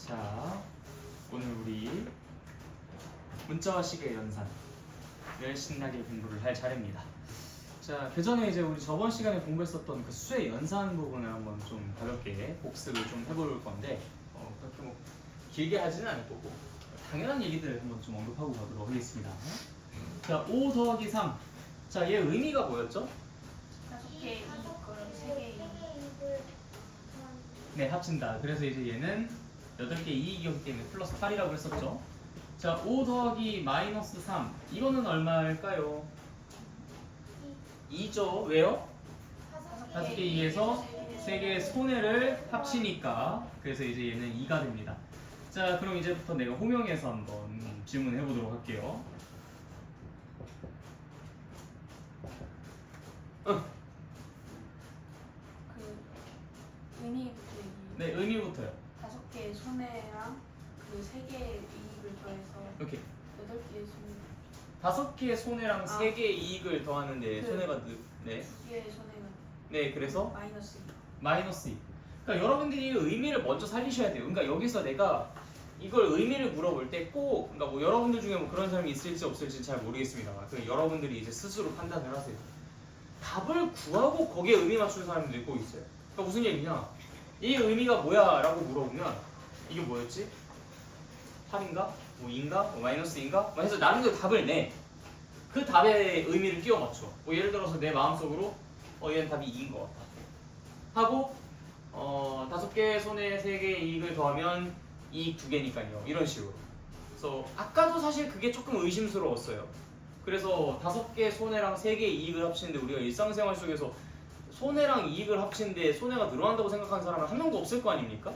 자, 오늘 우리 문자와 시계의 연산을 신나게 공부를 할 차례입니다. 자, 그 전에 이제 우리 저번 시간에 공부했었던 그 수의 연산 부분을 한번 좀 가볍게 복습을 좀 해볼 건데 그렇게 뭐 길게 하지는 않을 거고 당연한 얘기들을 한번 좀 언급하고 가도록 하겠습니다. 자, 5 더하기 3. 자, 얘 의미가 뭐였죠? 5개 2, 그럼 3개 2. 네, 합친다. 그래서 이제 얘는 8개 이익이었기 때문에 플러스 8이라고 했었죠. 자, 5 더하기 마이너스 3. 이거는 얼마일까요? 2죠. 왜요? 5개 2에서 3개의 손해를 합치니까. 그래서 이제 얘는 2가 됩니다. 자, 그럼 이제부터 내가 호명해서 한번 질문해 보도록 할게요. 그 의미부터 얘기. 네, 의미부터요. 5개의 손해랑 그 3개의 이익을 더해서 이렇게 8개의 손해. 5개의 손해랑 3개의 이익을 더하는데 그 손해가 네. 2개의 손해가 네, 그래서 마이너스 2. 마이너스 2. 그러니까 여러분들이 의미를 먼저 살리셔야 돼요. 그러니까 여기서 내가 이걸 의미를 물어볼 때 꼭, 그러니까 뭐 여러분들 중에 뭐 그런 사람이 있을지 없을지 잘 모르겠습니다. 여러분들이 이제 스스로 판단을 하세요. 답을 구하고 거기에 의미 맞추는 사람들이 꼭 있어요. 그러니까 무슨 얘기냐? 이 의미가 뭐야? 라고 물어보면 이게 뭐였지? 8인가? 뭐 2인가? 뭐 마이너스 2인가? 뭐 해서 나름대로 답을 내. 그 답에 의미를 끼워 맞춰. 뭐 예를 들어서 내 마음속으로 얘는 답이 2인 것 같아. 하고 5개의 손해 3개의 이익을 더하면 이익 2개니까요. 이런 식으로. 그래서 아까도 사실 그게 조금 의심스러웠어요. 그래서 5개의 손해랑 3개의 이익을 합치는데 우리가 일상생활 속에서 손해랑 이익을 합치는데 손해가 늘어난다고 생각하는 사람은 한 명도 없을 거 아닙니까?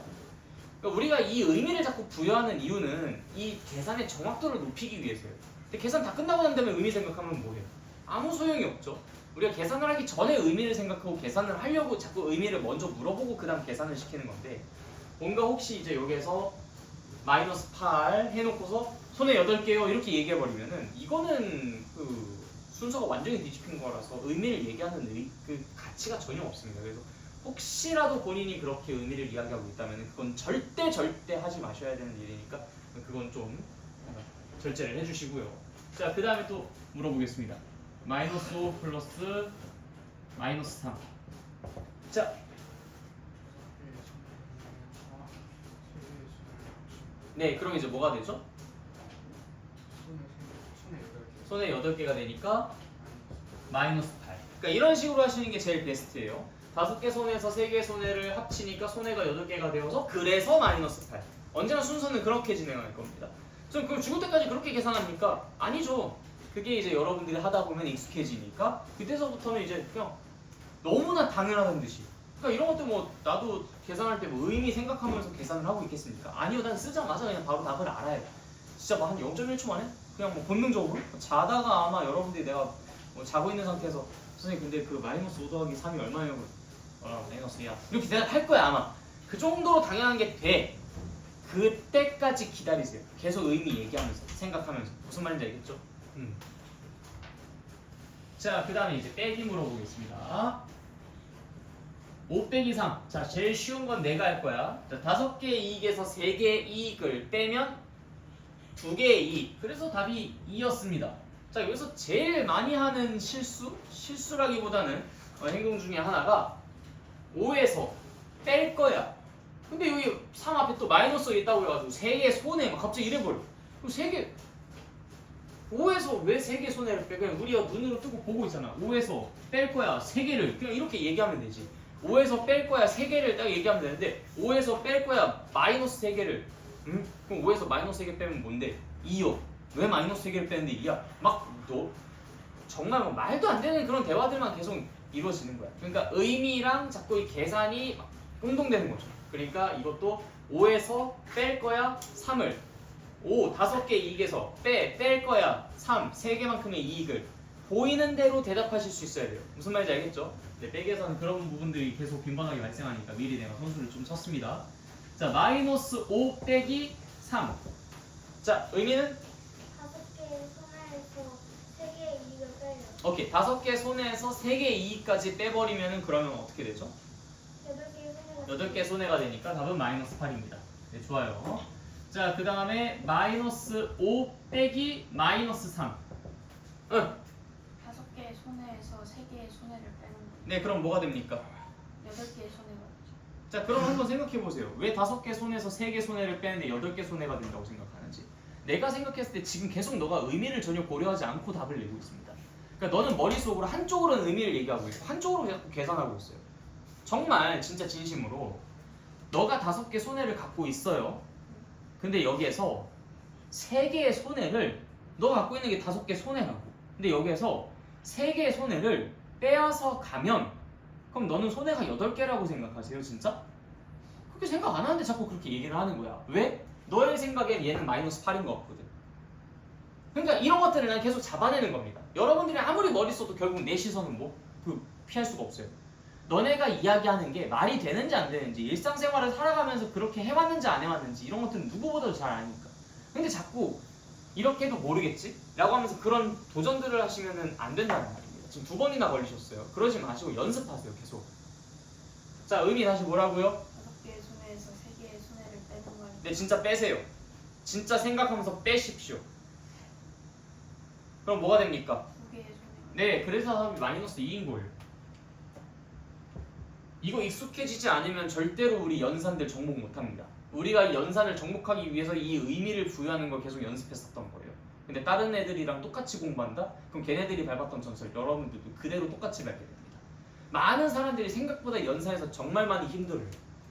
그러니까 우리가 이 의미를 자꾸 부여하는 이유는 이 계산의 정확도를 높이기 위해서예요. 근데 계산 다 끝나고 난 다음에 의미 생각하면 뭐예요? 아무 소용이 없죠. 우리가 계산을 하기 전에 의미를 생각하고 계산을 하려고 자꾸 의미를 먼저 물어보고 그 다음 계산을 시키는 건데 뭔가 혹시 이제 여기에서 마이너스 8 해놓고서 손해 8개요 이렇게 얘기해버리면은 이거는 그 순서가 완전히 뒤집힌 거라서 의미를 얘기하는 그 가치가 전혀 없습니다. 그래서 혹시라도 본인이 그렇게 의미를 이야기하고 있다면 그건 절대 하지 마셔야 되는 일이니까 그건 좀 절제를 해주시고요. 자, 그 다음에 또 물어보겠습니다. 마이너스 5 플러스 마이너스 3. 자, 네, 그럼 이제 뭐가 되죠? 손해 8개가 되니까 마이너스 8. 그러니까 이런 식으로 하시는 게 제일 베스트예요. 5개 손해에서 3개 손해를 합치니까 손해가 8개가 되어서 그래서 마이너스 8. 언제나 순서는 그렇게 진행할 겁니다. 그럼 죽을 때까지 그렇게 계산합니까? 아니죠. 그게 이제 여러분들이 하다 보면 익숙해지니까 그때서부터는 이제 그냥 너무나 당연하다는 듯이. 그러니까 이런 것도 뭐 나도 계산할 때 뭐 의미 생각하면서 계산을 하고 있겠습니까? 아니요, 난 쓰자마자 그냥 바로 답을 알아요. 진짜 뭐 한 0.1초 만에 그냥 뭐 본능적으로 자다가 아마 여러분들이 내가 뭐 자고 있는 상태에서 선생님 근데 그 마이너스 5 더하기 3이 얼마예요? 마이너스 2야. 이렇게 대답할 거야 아마. 그 정도로 당연한 게 돼. 그때까지 기다리세요. 계속 의미 얘기하면서 생각하면서. 무슨 말인지 알겠죠? 자, 그 다음에 이제 빼기 물어보겠습니다. 5 빼기 3. 자, 제일 쉬운 건 내가 할 거야. 자, 5개의 이익에서 3개의 이익을 빼면 2개의 이익. 그래서 답이 2였습니다. 자, 여기서 제일 많이 하는 실수라기보다는 행동 중에 하나가 5에서 뺄 거야. 근데 여기 3 앞에 또 마이너스가 있다고 해가지고 3개 손해 막 갑자기 이래버려. 그럼 3개 5에서 왜 3개 손해를 빼? 그냥 우리가 눈으로 뜨고 보고 있잖아. 5에서 뺄 거야 3개를 그냥 이렇게 얘기하면 되지. 5에서 뺄 거야 3개를 딱 얘기하면 되는데 5에서 뺄 거야 마이너스 3개를 그럼 5에서 마이너스 3개 빼면 뭔데? 2요. 왜 마이너스 3개를 빼는데 2야? 막 너 정말 뭐 말도 안 되는 그런 대화들만 계속 이루어지는 거야. 그러니까 의미랑 자꾸 이 계산이 공동되는 거죠. 그러니까 이것도 5에서 뺄 거야 3을 5 이익에서 뺄 거야 3 3개만큼의 이익을 보이는 대로 대답하실 수 있어야 돼요. 무슨 말인지 알겠죠? 네, 빼기에서는 그런 부분들이 계속 빈번하게 발생하니까 미리 내가 선수를 좀 쳤습니다. 자, 마이너스 5 빼기 3. 자, 의미는? 5개의 손해에서 3개의 이익을 빼요. 오케이, 5개 손해에서 3개 이익까지 빼버리면은 그러면 어떻게 되죠? 8개의 손해가 8개 손해가 되니까 답은 마이너스 8입니다. 네, 좋아요. 자, 그 다음에 마이너스 5 빼기 마이너스 3. 응. 5개의 손해에서 3개의 손해를 빼는 거예요. 네, 그럼 뭐가 됩니까? 8개의 손해가 되죠. 자, 그럼 한번 생각해 보세요. 왜 5개 손에서 3개 손해를 빼는데 8개 손해가 된다고 생각하는지. 내가 생각했을 때 지금 계속 너가 의미를 전혀 고려하지 않고 답을 내고 있습니다. 그러니까 너는 머릿속으로 한쪽으로는 의미를 얘기하고 있고 한쪽으로 계속 계산하고 있어요. 정말 진짜 진심으로 너가 5개 손해를 갖고 있어요. 근데 여기에서 3개의 손해를 너가 갖고 있는 게 5개 손해라고. 근데 여기에서 3개의 손해를 빼앗아 가면 그럼 너는 손해가 8개라고 생각하세요, 진짜? 그렇게 생각 안 하는데 자꾸 그렇게 얘기를 하는 거야. 왜? 너의 생각엔 얘는 마이너스 8인 것 같거든. 그러니까 이런 것들을 난 계속 잡아내는 겁니다. 여러분들이 아무리 머리 써도 결국 내 시선은 뭐? 피할 수가 없어요. 너네가 이야기하는 게 말이 되는지 안 되는지, 일상생활을 살아가면서 그렇게 해왔는지 안 해왔는지 이런 것들은 누구보다도 잘 아니까. 근데 자꾸 이렇게 해도 모르겠지? 라고 하면서 그런 도전들을 하시면 안 된다는 말입니다. 지금 2번이나 걸리셨어요. 그러지 마시고 연습하세요, 계속. 자, 의미 다시 뭐라고요? 5개의 손해에서 3개의 손해를 빼는 거예요. 네, 진짜 빼세요. 진짜 생각하면서 빼십시오. 그럼 뭐가 됩니까? 2개의 손해가. 네, 그래서 마이너스 2인 거예요. 이거 익숙해지지 않으면 절대로 우리 연산들 정복 못합니다. 우리가 이 연산을 정복하기 위해서 이 의미를 부여하는 걸 계속 연습했었던 거예요. 근데 다른 애들이랑 똑같이 공부한다? 그럼 걔네들이 밟았던 전설 여러분들도 그대로 똑같이 밟게 됩니다. 많은 사람들이 생각보다 연산에서 정말 많이 힘들어요.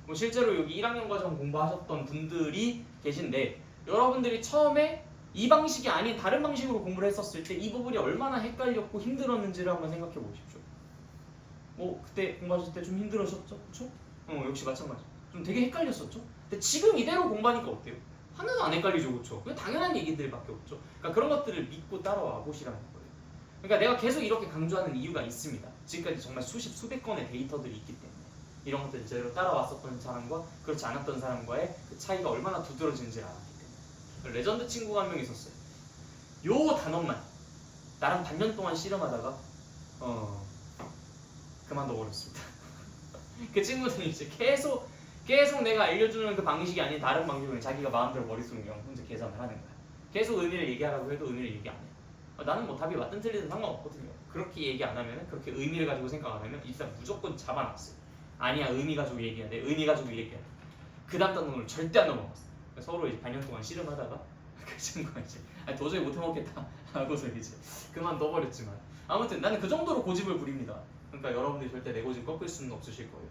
뭐 실제로 여기 1학년 과정 공부하셨던 분들이 계신데 여러분들이 처음에 이 방식이 아닌 다른 방식으로 공부를 했었을 때 이 부분이 얼마나 헷갈렸고 힘들었는지를 한번 생각해 보십시오. 뭐 그때 공부하실 때 좀 힘들으셨죠? 그쵸? 역시 마찬가지. 좀 되게 헷갈렸었죠? 근데 지금 이대로 공부하니까 어때요? 하나도 안 헷갈리죠, 그쵸? 그냥 당연한 얘기들밖에 없죠. 그러니까 그런 것들을 믿고 따라와 보시라는 거예요. 그러니까 내가 계속 이렇게 강조하는 이유가 있습니다. 지금까지 정말 수십, 수백 건의 데이터들이 있기 때문에 이런 것들을 제대로 따라왔었던 사람과 그렇지 않았던 사람과의 그 차이가 얼마나 두드러지는지를 알았기 때문에. 레전드 친구가 한 명 있었어요. 요 단어만 나랑 반년 동안 씨름하다가 그만둬버렸습니다. 그 친구들이 이제 계속 내가 알려주는 그 방식이 아닌 다른 방식으로 자기가 마음대로 머릿속에 그냥 혼자 계산을 하는 거야. 계속 의미를 얘기하라고 해도 의미를 얘기 안 해요. 나는 뭐 답이 맞든 틀리든 상관없거든요. 그렇게 얘기 안 하면, 그렇게 의미를 가지고 생각 안 하면 일단 무조건 잡아놨어요. 아니야, 의미 가지고 얘기해야 돼. 의미 가지고 얘기해야 돼. 그 다음 단어를 절대 안 넘어갔어. 서로 이제 반년 동안 씨름하다가 그 친구가 이제 도저히 못 해먹겠다 하고서 이제 그만둬버렸지만, 아무튼 나는 그 정도로 고집을 부립니다. 그러니까 여러분들이 절대 내 고집 꺾을 수는 없으실 거예요.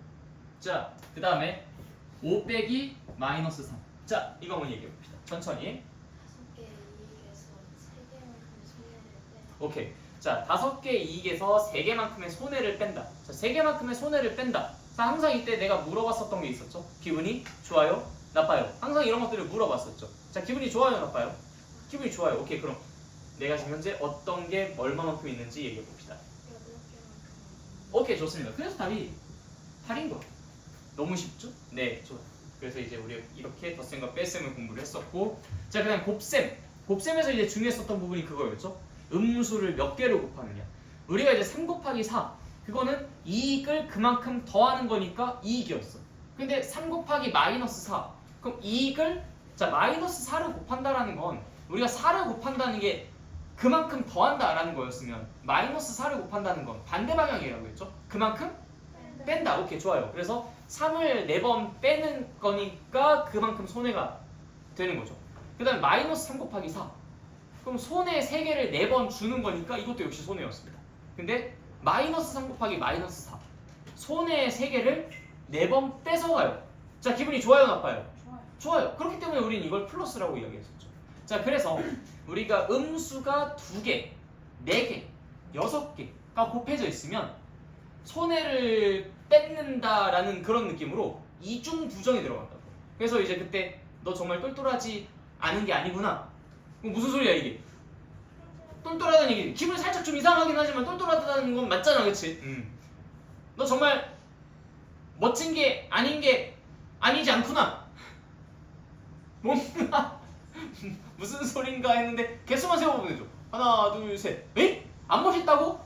자, 그 다음에 5 빼기 마이너스 3. 자, 이거 한번 얘기해 봅시다. 천천히. 5개의 이익에서 3개만큼의 손해를 빼는 오케이. 자, 5개 이익에서 3개만큼의 손해를 뺀다. 자, 3개만큼의 손해를 뺀다. 자, 항상 이때 내가 물어봤었던 게 있었죠. 기분이 좋아요? 나빠요? 항상 이런 것들을 물어봤었죠. 자, 기분이 좋아요? 나빠요? 기분이 좋아요. 오케이. 그럼 내가 지금 현재 어떤 게 얼마만큼 있는지 얘기해 봅시다. 8개만큼. 오케이, 좋습니다. 그래서 답이 8인 거야. 너무 쉽죠? 네, 좋아요. 그래서 이제 우리 이렇게 덧셈과 뺄셈을 공부를 했었고, 자, 그다음 곱셈. 곱셈에서 이제 중요했었던 부분이 그거였죠. 음수를 몇 개로 곱하느냐. 우리가 이제 3 곱하기 4. 그거는 이익을 그만큼 더하는 거니까 이익이었어. 근데 3 곱하기 마이너스 4. 그럼 이익을 자 마이너스 4를 곱한다라는 건 우리가 4를 곱한다는 게 그만큼 더한다라는 거였으면 마이너스 4를 곱한다는 건 반대 방향이라고 했죠. 그만큼 뺀다. 오케이, 좋아요. 그래서 3을 4번 빼는 거니까 그만큼 손해가 되는 거죠. 그 다음에 마이너스 3 곱하기 4. 그럼 손해 3개를 4번 주는 거니까 이것도 역시 손해였습니다. 근데 마이너스 3 곱하기 마이너스 4. 손해 3개를 4번 뺏어가요. 자, 기분이 좋아요, 나빠요? 좋아요. 좋아요. 그렇기 때문에 우리는 이걸 플러스라고 이야기했었죠. 자, 그래서 우리가 음수가 2개, 4개, 6개가 곱해져 있으면 손해를 뺏는다라는 그런 느낌으로 이중 부정이 들어간다고. 그래서 이제 그때 너 정말 똘똘하지 않은 게 아니구나. 그럼 무슨 소리야 이게? 똘똘하다는 얘기. 기분이 살짝 좀 이상하긴 하지만 똘똘하다는 건 맞잖아, 그치? 너 정말 멋진 게 아니지 않구나. 뭔가 무슨 소린가 했는데 개수만 세워보면 되죠. 하나, 둘, 셋. 에? 안 멋있다고?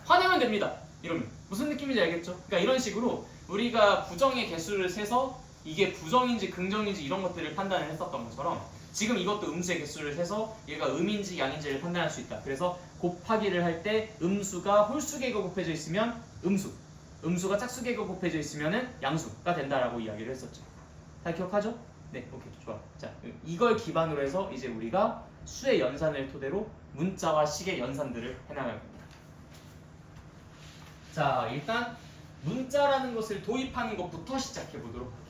화내면 됩니다. 이러면 무슨 느낌인지 알겠죠? 그러니까 이런 식으로 우리가 부정의 개수를 세서 이게 부정인지 긍정인지 이런 것들을 판단을 했었던 것처럼 지금 이것도 음수의 개수를 세서 얘가 음인지 양인지를 판단할 수 있다. 그래서 곱하기를 할 때 음수가 홀수개가 곱해져 있으면 음수, 음수가 짝수개가 곱해져 있으면은 양수가 된다라고 이야기를 했었죠. 다 기억하죠? 네, 오케이, 좋아. 자, 이걸 기반으로 해서 이제 우리가 수의 연산을 토대로 문자와 식의 연산들을 해나갈 겁니다. 자, 일단 문자라는 것을 도입하는 것부터 시작해 보도록 할게요.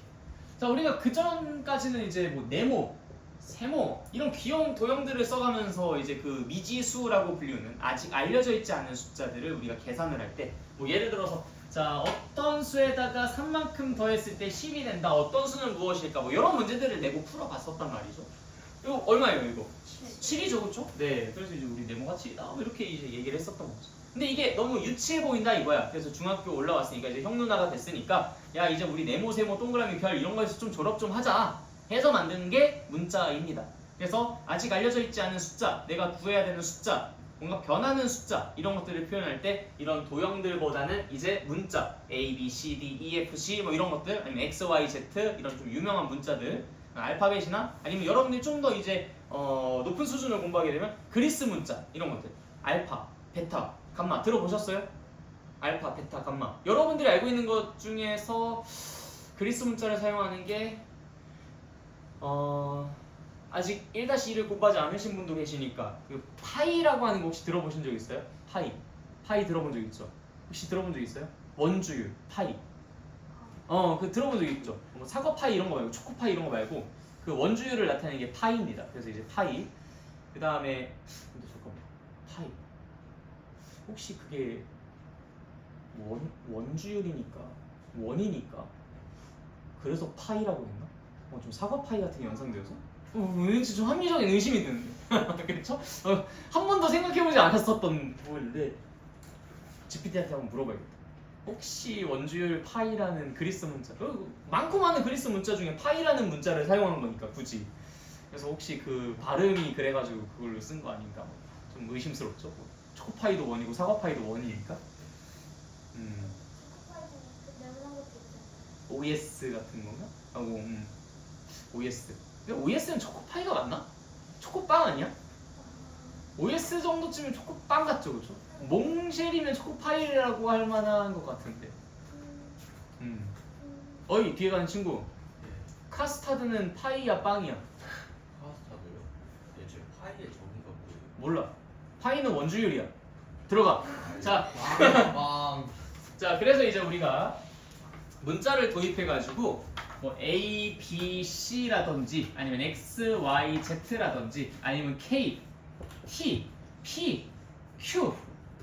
자, 우리가 그 전까지는 이제 뭐 네모, 세모 이런 귀여운 도형들을 써가면서 이제 그 미지수라고 불리는 아직 알려져 있지 않은 숫자들을 우리가 계산을 할 때 뭐 예를 들어서 자, 어떤 수에다가 3만큼 더했을 때 10이 된다. 어떤 수는 무엇일까? 뭐 이런 문제들을 내고 풀어봤었단 말이죠. 이거 얼마예요, 이거? 7이죠, 그렇죠? 네, 그래서 이제 우리 네모가 7이다. 뭐 이렇게 이제 얘기를 했었던 거죠. 근데 이게 너무 유치해 보인다 이거야. 그래서 중학교 올라왔으니까 이제 형 누나가 됐으니까 야, 이제 우리 네모, 세모, 동그라미, 별 이런 거에서 좀 졸업 좀 하자 해서 만드는 게 문자입니다. 그래서 아직 알려져 있지 않은 숫자, 내가 구해야 되는 숫자, 뭔가 변하는 숫자 이런 것들을 표현할 때 이런 도형들보다는 이제 문자 A, B, C, D, E, F, C 뭐 이런 것들 아니면 X, Y, Z 이런 좀 유명한 문자들 알파벳이나 아니면 여러분들이 좀 더 이제 높은 수준을 공부하게 되면 그리스 문자 이런 것들 알파, 베타, 감마 들어보셨어요? 알파, 베타, 감마 여러분들이 알고 있는 것 중에서 그리스 문자를 사용하는 게 아직 1-1을 공부하지 않으신 분도 계시니까 그 파이라고 하는 거 혹시 들어보신 적 있어요? 파이 들어본 적 있죠? 혹시 들어본 적 있어요? 원주율 파이 그 들어본 적 있죠? 뭐 사과 파이 이런 거 말고 초코 파이 이런 거 말고 그 원주율을 나타내는 게 파이입니다. 그래서 이제 파이 그 다음에 근데 잠깐만 파이 혹시 그게 원주율이니까 원이니까 그래서 파이라고 했나? 좀 사과 파이 같은 게 연상되어서 왠지 좀 합리적인 의심이 드는데 그렇죠? 한 번도 생각해보지 않았었던 부분인데 GPT한테 한번 물어봐야겠다. 혹시 원주율 파이라는 그리스 문자 많고 많은 그리스 문자 중에 파이라는 문자를 사용한 거니까 굳이 그래서 혹시 그 발음이 그래가지고 그걸로 쓴 거 아닌가 좀 의심스럽죠? 초코파이도 원이고 사과파이도 원이니까 OS 같은 건가? OS 근데 OS는 초코파이가 맞나? 초코빵 아니야? OS 정도쯤이면 초코빵 같죠, 그렇죠? 몽쉘이면 초코파이라고 할 만한 것 같은데. 어이 뒤에 가는 친구. 카스타드는 파이야 빵이야? 파스타도요? 제 파이의 정의가 뭐예요? 몰라. 파이는 원주율이야. 들어가. 자, 빵. 자 그래서 이제 우리가 문자를 도입해가지고 뭐 A, B, C라든지 아니면 X, Y, Z라든지 아니면 K, T, P, Q,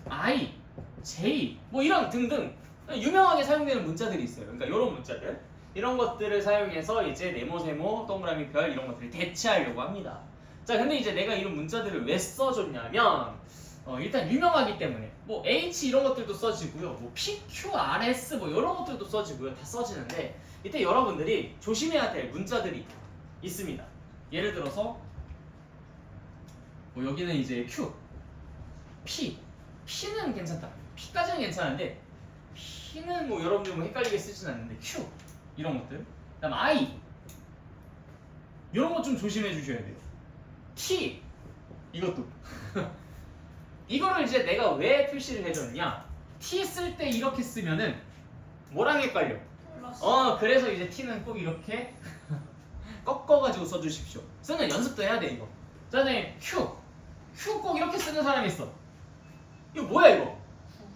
I, J 뭐 이런 등등 유명하게 사용되는 문자들이 있어요. 그러니까 이런 문자들 이런 것들을 사용해서 이제 네모, 세모, 동그라미, 별 이런 것들을 대체하려고 합니다. 자 근데 이제 내가 이런 문자들을 왜 써줬냐면 일단 유명하기 때문에 뭐 H 이런 것들도 써지고요 뭐 P, Q, R, S 뭐 이런 것들도 써지고요 다 써지는데 이때 여러분들이 조심해야 될 문자들이 있습니다. 예를 들어서 뭐 여기는 이제 Q, P는 괜찮다. P까지는 괜찮은데 P는 뭐 여러분들 뭐 헷갈리게 쓰진 않는데 Q 이런 것들 그다음 I 이런 것 좀 조심해 주셔야 돼요. T 이것도 이거를 이제 내가 왜 표시를 해줬냐 T 쓸 때 이렇게 쓰면은 뭐랑 헷갈려? 그래서 이제 T는 꼭 이렇게 꺾어가지고 써주십시오. 쓰는 연습도 해야 돼 이거. 그다음에 Q 꼭 이렇게 쓰는 사람이 있어. 이거 뭐야 이거?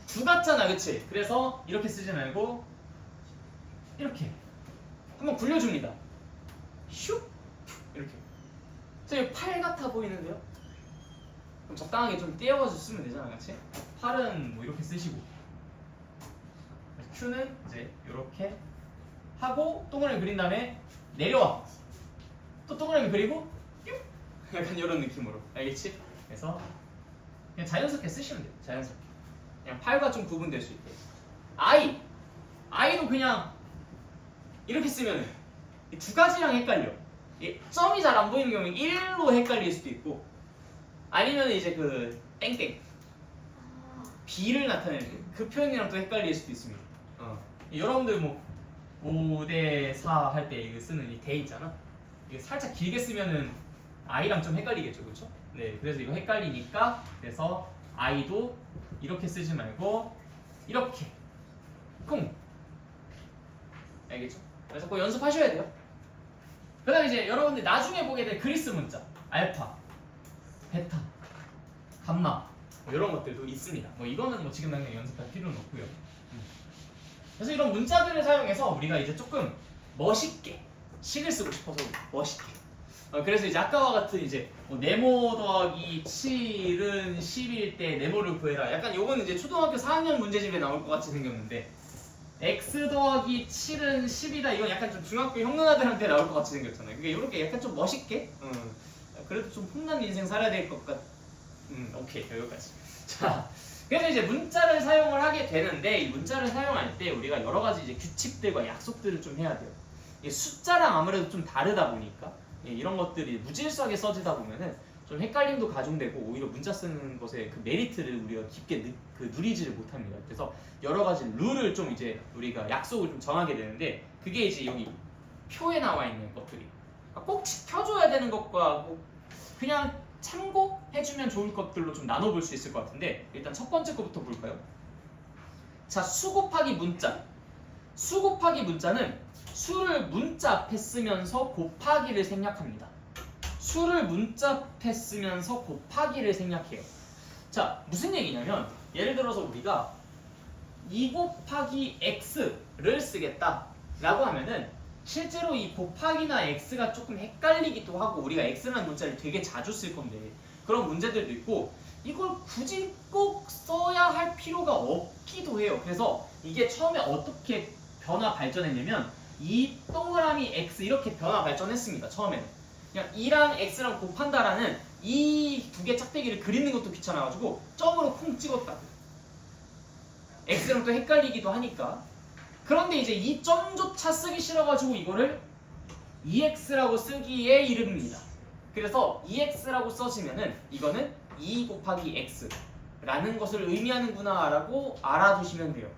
두 같잖아 그치? 그래서 이렇게 쓰지 말고 이렇게 한번 굴려줍니다. 슉 이렇게. 저기 팔 같아 보이는데요? 그럼 적당하게 좀 떼어가지고 쓰면 되잖아 같이? 팔은 뭐 이렇게 쓰시고 Q는 이제 이렇게 하고 동그라미 그린 다음에 내려와 또 동그라미 그리고 뿅 약간 이런 느낌으로 알겠지? 그래서 그냥 자연스럽게 쓰시면 돼요. 자연스럽게 그냥 팔과 좀 구분될 수 있게 I도 그냥 이렇게 쓰면 이 두 가지랑 헷갈려. 점이 잘 안 보이는 경우에 1로 헷갈릴 수도 있고 아니면 이제 그 땡땡 B를 나타내는 그 표현이랑 또 헷갈릴 수도 있습니다. 여러분들 뭐 5대4 할 때 이거 쓰는 이 대 있잖아. 이게 살짝 길게 쓰면은 i랑 좀 헷갈리겠죠, 그렇죠? 네, 그래서 이거 헷갈리니까 그래서 i도 이렇게 쓰지 말고 이렇게 쿵. 알겠죠? 그래서 꼭 연습하셔야 돼요. 그다음 이제 여러분들 나중에 보게 될 그리스 문자, 알파, 베타, 감마 뭐 이런 것들도 있습니다. 뭐 이거는 뭐 지금 당장 연습할 필요는 없고요. 그래서 이런 문자들을 사용해서 우리가 이제 조금 멋있게 식을 쓰고 싶어서 멋있게. 그래서 이제 아까와 같은 이제 뭐 네모 더하기 7은 10일 때 네모를 구해라. 약간 요거는 이제 초등학교 4학년 문제집에 나올 것 같이 생겼는데 x 더하기 7은 10이다. 이건 약간 좀 중학교 형 누나들한테 나올 것 같이 생겼잖아요. 그러니까 이렇게 약간 좀 멋있게. 그래도 좀 혼난 인생 살아야 될 것 같. 오케이 여기까지. 자. 그래서 이제 문자를 사용을 하게 되는데 이 문자를 사용할 때 우리가 여러 가지 이제 규칙들과 약속들을 좀 해야 돼요. 이게 숫자랑 아무래도 좀 다르다 보니까 이런 것들이 무질서하게 써지다 보면은 좀 헷갈림도 가중되고 오히려 문자 쓰는 것의 그 메리트를 우리가 깊게 누리지를 못합니다. 그래서 여러 가지 룰을 좀 이제 우리가 약속을 좀 정하게 되는데 그게 이제 여기 표에 나와 있는 것들이 꼭 지켜줘야 되는 것과 그냥 참고해주면 좋을 것들로 좀 나눠볼 수 있을 것 같은데 일단 첫 번째 거부터 볼까요? 자, 수 곱하기 문자. 수 곱하기 문자는 수를 문자 앞에 쓰면서 곱하기를 생략합니다. 수를 문자 앞에 쓰면서 곱하기를 생략해요. 자, 무슨 얘기냐면 예를 들어서 우리가 2 곱하기 x를 쓰겠다 라고 하면은 실제로 이 곱하기나 x가 조금 헷갈리기도 하고 우리가 x라는 문자를 되게 자주 쓸 건데 그런 문제들도 있고 이걸 굳이 꼭 써야 할 필요가 없기도 해요. 그래서 이게 처음에 어떻게 변화 발전했냐면 이 동그라미 x 이렇게 변화 발전했습니다. 처음에는 그냥 2랑 x랑 곱한다라는 이 두 개 짝대기를 그리는 것도 귀찮아가지고 점으로 콩 찍었다. x랑 또 헷갈리기도 하니까. 그런데 이제 이 점조차 쓰기 싫어가지고 이거를 EX라고 쓰기에 이릅니다. 그래서 EX라고 써지면은 이거는 2 곱하기 X라는 것을 의미하는구나 라고 알아두시면 돼요.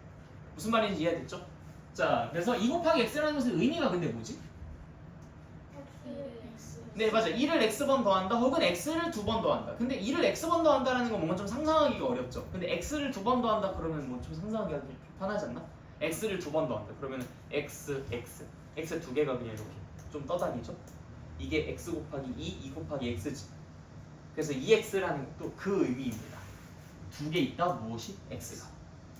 무슨 말인지 이해됐죠? 자, 그래서 2 곱하기 X라는 것의 의미가 근데 뭐지? 네, 맞아요. 2를 X번 더한다 혹은 X를 2번 더한다. 근데 2를 X번 더한다라는 건 뭔가 좀 상상하기가 어렵죠. 근데 X를 2번 더한다 그러면 뭐 좀 상상하기가 좀 편하지 않나? x를 2번 더한다. 그러면 x 두 개가 그냥 이렇게 좀 떠다니죠. 이게 x 곱하기 2 곱하기 x지. 그래서 2x라는 것도 그 의미입니다. 두 개 있다. 무엇이? x가.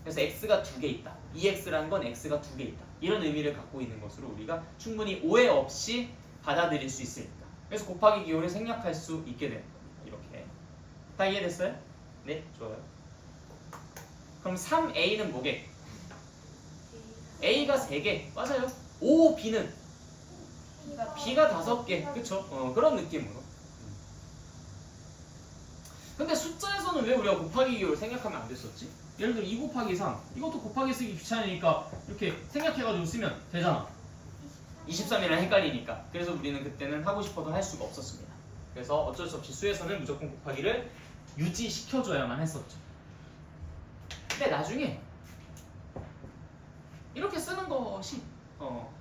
그래서 x가 두 개 있다. 2x라는 건 x가 두 개 있다. 이런 의미를 갖고 있는 것으로 우리가 충분히 오해 없이 받아들일 수 있으니까. 그래서 곱하기 기호를 생략할 수 있게 됩니다. 이렇게. 다 이해됐어요? 네, 좋아요. 그럼 3a는 뭐게? A가 3개, 맞아요. 5B는 B가 5개, 그쵸? 그런 느낌으로. 근데 숫자에서는 왜 우리가 곱하기 기호를 생략하면 안 됐었지? 예를 들어 2 곱하기 3, 이것도 곱하기 쓰기 귀찮으니까 이렇게 생략해가지고 쓰면 되잖아. 23이랑 헷갈리니까. 그래서 우리는 그때는 하고 싶어도 할 수가 없었습니다. 그래서 어쩔 수 없이 수에서는 무조건 곱하기를 유지시켜줘야만 했었죠. 근데 나중에 이렇게 쓰는 것이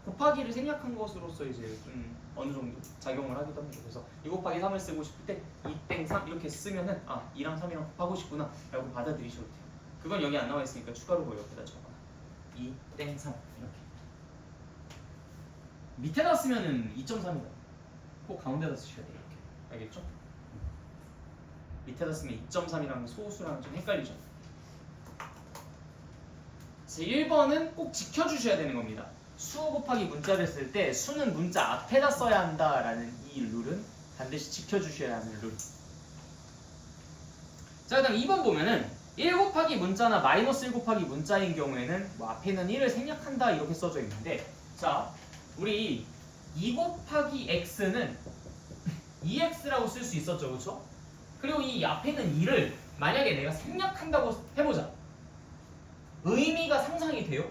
곱하기를 생략한 것으로서 이제 좀 어느 정도 작용을 하기도 합니다. 그래서 2 곱하기 3을 쓰고 싶을 때 2땡3 이렇게 쓰면은 2랑 3이랑 곱하고 싶구나 라고 받아들이셔도 돼요. 그건 여기 안 나와 있으니까 추가로 뭐 옆에다 적어놔. 2땡3 이렇게. 밑에다 쓰면은 2.3이다. 꼭 가운데다 쓰셔야 돼요. 이렇게. 알겠죠? 밑에다 쓰면 2.3이랑 소수랑 좀 헷갈리죠? 1번은 꼭 지켜주셔야 되는 겁니다. 수 곱하기 문자를 쓸 때 수는 문자 앞에다 써야 한다라는 이 룰은 반드시 지켜주셔야 하는 룰. 자, 그다음 2번 보면은 1 곱하기 문자나 마이너스 1 곱하기 문자인 경우에는 뭐 앞에는 1을 생략한다 이렇게 써져 있는데, 자, 우리 2 곱하기 x는 2x라고 쓸 수 있었죠, 그렇죠? 그리고 이 앞에는 2를 만약에 내가 생략한다고 해보자. 의미가 상상이 돼요?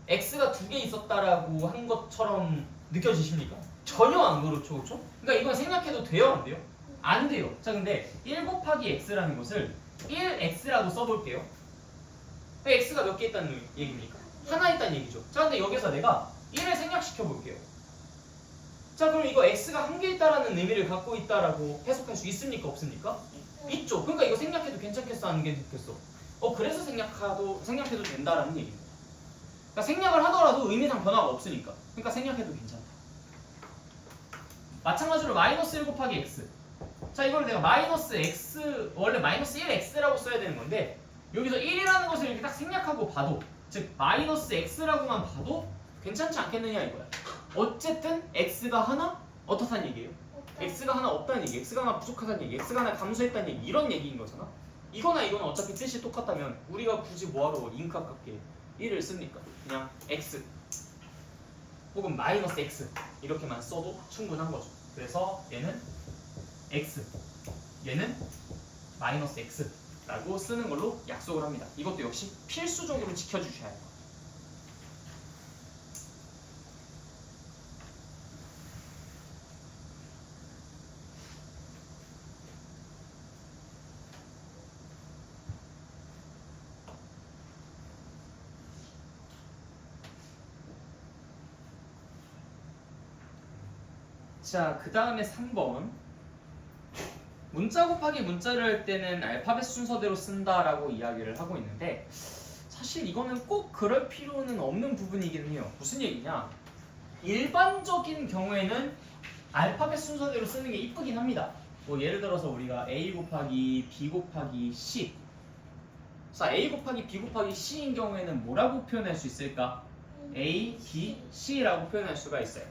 x가 두 개 있었다라고 한 것처럼 느껴지십니까? 전혀 안 그렇죠, 그렇죠? 그러니까 이건 생략해도 돼요, 안 돼요? 안 돼요. 자, 근데 1 곱하기 x라는 것을 1x라고 써볼게요. x가 몇 개 있다는 얘기입니까? 하나 있다는 얘기죠. 자, 근데 여기서 내가 1을 생략시켜 볼게요. 자, 그럼 이거 x가 한 개 있다라는 의미를 갖고 있다라고 해석할 수 있습니까? 없습니까? 있죠. 그러니까 이거 생략해도 괜찮겠어? 안 괜찮겠어? 그래서 생략해도 된다라는 얘기입니다. 그러니까 생략을 하더라도 의미상 변화가 없으니까. 그러니까 생략해도 괜찮다. 마찬가지로 마이너스 1 곱하기 x. 자, 이걸 내가 마이너스 x, 원래 마이너스 1x라고 써야 되는 건데 여기서 1이라는 것을 이렇게 딱 생략하고 봐도, 즉 마이너스 x라고만 봐도 괜찮지 않겠느냐 이거야. 어쨌든 x가 하나 어떻다는 얘기예요? x가 하나 없다는 얘기, x가 하나 부족하다는 얘기, x가 하나 감소했다는 얘기, 이런 얘기인 거잖아. 이거나 이거나 어차피 뜻이 똑같다면 우리가 굳이 뭐하러 인카깝게 1을 씁니까? 그냥 x 혹은 마이너스 x 이렇게만 써도 충분한 거죠. 그래서 얘는 x, 얘는 마이너스 x라고 쓰는 걸로 약속을 합니다. 이것도 역시 필수적으로 지켜주셔야 해요. 자, 그 다음에 3번. 문자 곱하기 문자를 할 때는 알파벳 순서대로 쓴다라고 이야기를 하고 있는데 사실 이거는 꼭 그럴 필요는 없는 부분이긴 해요. 무슨 얘기냐? 일반적인 경우에는 알파벳 순서대로 쓰는 게 이쁘긴 합니다. 뭐 예를 들어서 우리가 a 곱하기 b 곱하기 c. 자, a 곱하기 b 곱하기 c인 경우에는 뭐라고 표현할 수 있을까? a, b, c라고 표현할 수가 있어요.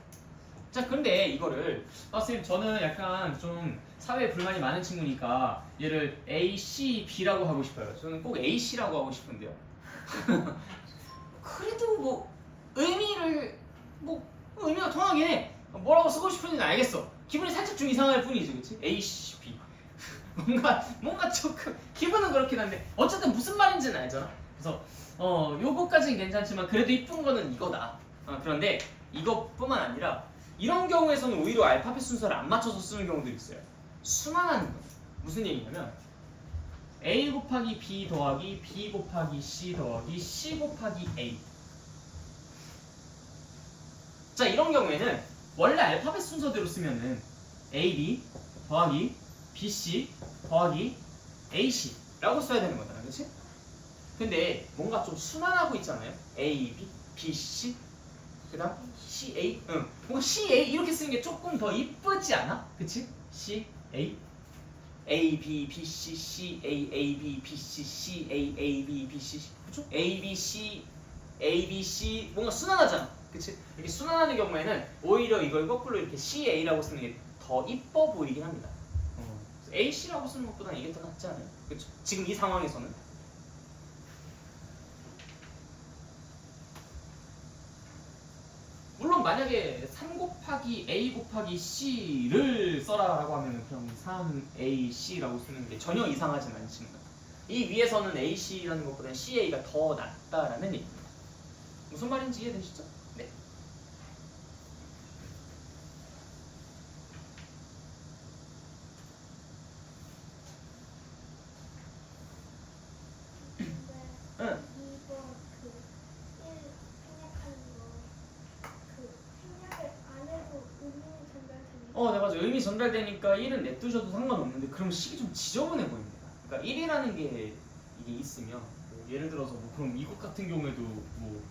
자, 근데 이거를 선생님 저는 약간 좀 사회에 불만이 많은 친구니까 얘를 A, C, B라고 하고 싶어요. 저는 꼭 A, C라고 하고 싶은데요. 그래도 뭐 의미가 통하긴 해. 뭐라고 쓰고 싶은지는 알겠어. 기분이 살짝 좀 이상할 뿐이지, 그렇지? A, C, B. 뭔가 조금 기분은 그렇긴 한데 어쨌든 무슨 말인지는 알잖아. 그래서 요거까지는 괜찮지만 그래도 이쁜 거는 이거다. 그런데 이것뿐만 아니라 이런 경우에서는 오히려 알파벳 순서를 안 맞춰서 쓰는 경우들이 있어요. 수만하는 거예요. 무슨 얘기냐면 A 곱하기 B 더하기 B 곱하기 C 더하기 C 곱하기 A. 자, 이런 경우에는 원래 알파벳 순서대로 쓰면은 AB 더하기 BC 더하기 AC 라고 써야 되는 거잖아, 그렇지? 근데 뭔가 좀 순환하고 있잖아요. AB, BC 그 다음 CA, 뭔가 CA 이렇게 쓰는 게 조금 더 이쁘지 않아? 그치? CA, A, B, B, C, C, A, A, B, B, C, C, A, A, B, B, C, 그쵸? A, B, C, A, B, C 뭔가 순환하잖아, 그치? 이렇게 순환하는 경우에는 오히려 이걸 거꾸로 이렇게 CA라고 쓰는 게 더 이뻐 보이긴 합니다. AC라고 쓰는 것보다는 이게 더 낫지 않아요? 그쵸? 지금 이 상황에서는. 물론 만약에 3 곱하기 A 곱하기 C를 써라라고 하면 그냥 3AC라고 쓰는 게 전혀 이상하진 않습니다. 이 위에서는 AC라는 것보다는 CA가 더 낫다라는 얘기입니다. 무슨 말인지 이해되시죠? 네. 응. 이거 그 1 생략하는 거 그 생략을 안 해도 의미 전달되니까 네, 맞아요. 의미 전달되니까 1은 냅두셔도 상관없는데 그럼 식이 좀 지저분해 보입니다. 그러니까 1이라는 게 이게 있으면 뭐 예를 들어서 뭐 그럼 이것 같은 경우에도 뭐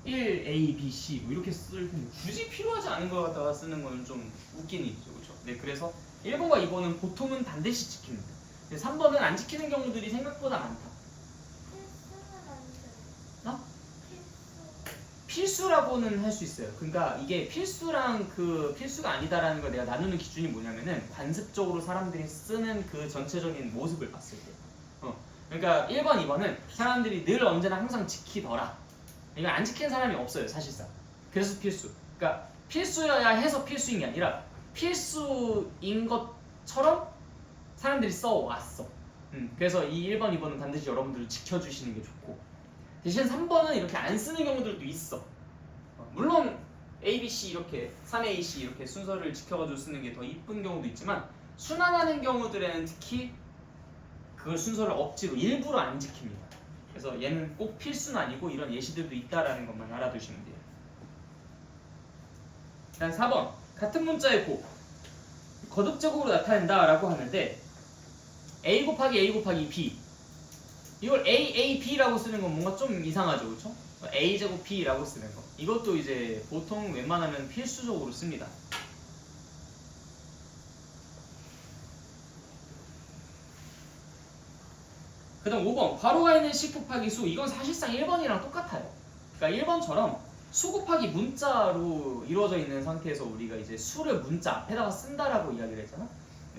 1, A, B, C 뭐 이렇게 쓸 텐데 굳이 필요하지 않은 걸 갖다가 쓰는 거는 좀 웃긴 일이죠, 그렇죠? 네, 그래서 1번과 2번은 보통은 반드시 지킵니다. 근데 3번은 안 지키는 경우들이 생각보다 많다. 필수는 아니잖아요. 필수라고는 할 수 있어요. 그러니까 이게 필수랑 그 필수가 아니다라는 걸 내가 나누는 기준이 뭐냐면은 관습적으로 사람들이 쓰는 그 전체적인 모습을 봤을 때. 그러니까 1번, 2번은 사람들이 늘 언제나 항상 지키더라. 이건 안 지키는 사람이 없어요, 사실상. 그래서 필수. 그러니까 필수여야 해서 필수인 게 아니라 필수인 것처럼 사람들이 써왔어. 그래서 이 1번, 2번은 반드시 여러분들이 지켜주시는 게 좋고 대신 3번은 이렇게 안 쓰는 경우들도 있어. 물론 A, B, C 이렇게 3A, C 이렇게 순서를 지켜가지고 쓰는 게 더 이쁜 경우도 있지만 순환하는 경우들에는 특히 그걸 순서를 억지로 일부러 안 지킵니다. 그래서 얘는 꼭 필수는 아니고 이런 예시들도 있다라는 것만 알아두시면 돼요. 다음 4번 같은 문자의 곱 거듭 제곱으로 나타낸다라고 하는데 a 곱하기 a 곱하기 b 이걸 AAB라고 쓰는 건 뭔가 좀 이상하죠, 그렇죠? A 제곱 B라고 쓰는 거. 이것도 이제 보통 웬만하면 필수적으로 씁니다. 그다음 5번 괄호가 있는 식 곱하기 수. 이건 사실상 1번이랑 똑같아요. 그러니까 1번처럼 수 곱하기 문자로 이루어져 있는 상태에서 우리가 이제 수를 문자 앞에다가 쓴다라고 이야기를 했잖아.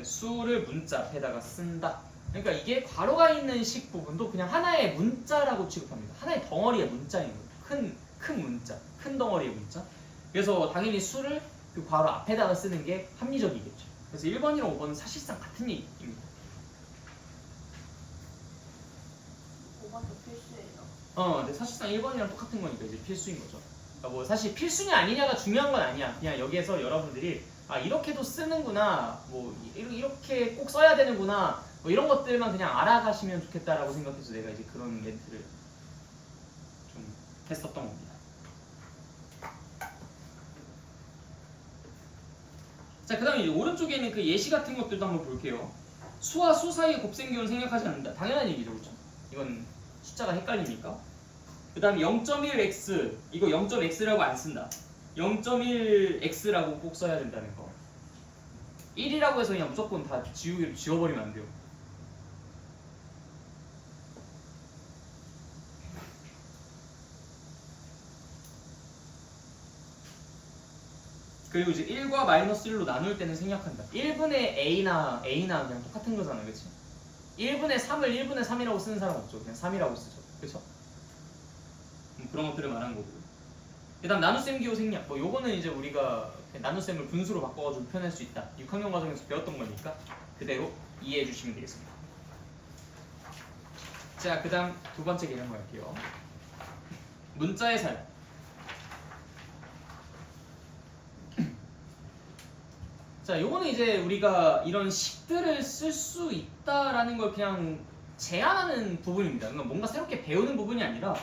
수를 문자 앞에다가 쓴다. 그러니까 이게 괄호가 있는 식 부분도 그냥 하나의 문자라고 취급합니다. 하나의 덩어리의 문자인 거예요. 큰 문자, 큰 덩어리의 문자. 그래서 당연히 수를 그 괄호 앞에다가 쓰는 게 합리적이겠죠. 그래서 1번이랑 5번은 사실상 같은 얘기입니다. 5번도 필수예요. 근데 사실상 1번이랑 똑같은 거니까 이제 필수인 거죠. 그러니까 뭐 사실 필수냐 아니냐가 중요한 건 아니야. 그냥 여기에서 여러분들이 아 이렇게도 쓰는구나, 뭐 이렇게 꼭 써야 되는구나, 뭐 이런 것들만 그냥 알아가시면 좋겠다라고 생각해서 내가 이제 그런 멘트를 좀 했었던 겁니다. 자, 그 다음에 이제 오른쪽에 있는 그 예시 같은 것들도 한번 볼게요. 수와 수 사이의 곱셈기호는 생략하지 않는다. 당연한 얘기죠, 그렇죠? 이건 숫자가 헷갈리니까. 그 다음에 0.1x 이거 0.x라고 안 쓴다. 0.1x라고 꼭 써야 된다는 거. 1이라고 해서 그냥 무조건 다 지우기로 지워버리면 안 돼요. 그리고 이제 1과 마이너스 1로 나눌 때는 생략한다. 1분의 a나 그냥 똑같은 거잖아, 그렇지? 1분의 3을 1분의 3이라고 쓰는 사람 없죠. 그냥 3이라고 쓰죠, 그렇죠? 그런 것들을 말한 거고. 그다음 나눗셈 기호 생략. 뭐 요거는 이제 우리가 나눗셈을 분수로 바꿔가지고 표현할 수 있다. 6학년 과정에서 배웠던 거니까 그대로 이해해 주시면 되겠습니다. 자, 그다음 두 번째 개념 갈게요. 문자의 사용. 자, 요거는 이제 우리가 이런 식들을 쓸 수 있다라는 걸 그냥 제안하는 부분입니다. 그러니까 뭔가 새롭게 배우는 부분이 아니라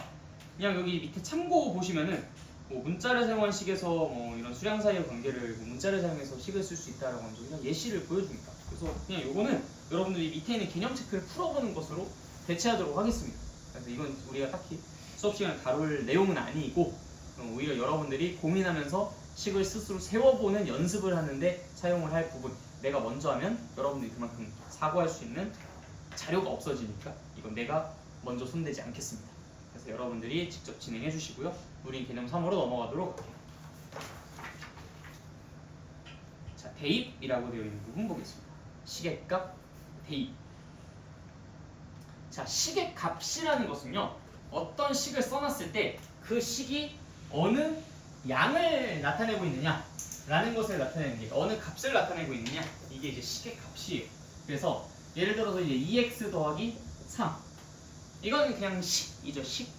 그냥 여기 밑에 참고 보시면은 뭐 문자를 사용한 식에서 뭐 이런 수량 사이의 관계를 뭐 문자를 사용해서 식을 쓸 수 있다라고 하면서 그냥 예시를 보여줍니다. 그래서 그냥 요거는 여러분들이 밑에 있는 개념 체크를 풀어보는 것으로 대체하도록 하겠습니다. 그래서 이건 우리가 딱히 수업 시간에 다룰 내용은 아니고 오히려 여러분들이 고민하면서 식을 스스로 세워보는 연습을 하는데 사용을 할 부분. 내가 먼저 하면 여러분들이 그만큼 사고할 수 있는 자료가 없어지니까 이건 내가 먼저 손대지 않겠습니다. 그래서 여러분들이 직접 진행해 주시고요. 우리 개념 3으로 넘어가도록 할게요. 자, 대입이라고 되어 있는 부분 보겠습니다. 식의 값, 대입. 자, 식의 값이라는 것은요, 어떤 식을 써놨을 때 그 식이 어느 양을 나타내고 있느냐라는 것을 나타내는 게, 어느 값을 나타내고 있느냐, 이게 이제 식의 값이에요. 그래서 예를 들어서 이제 2x 더하기 3, 이건 그냥 식이죠. 식.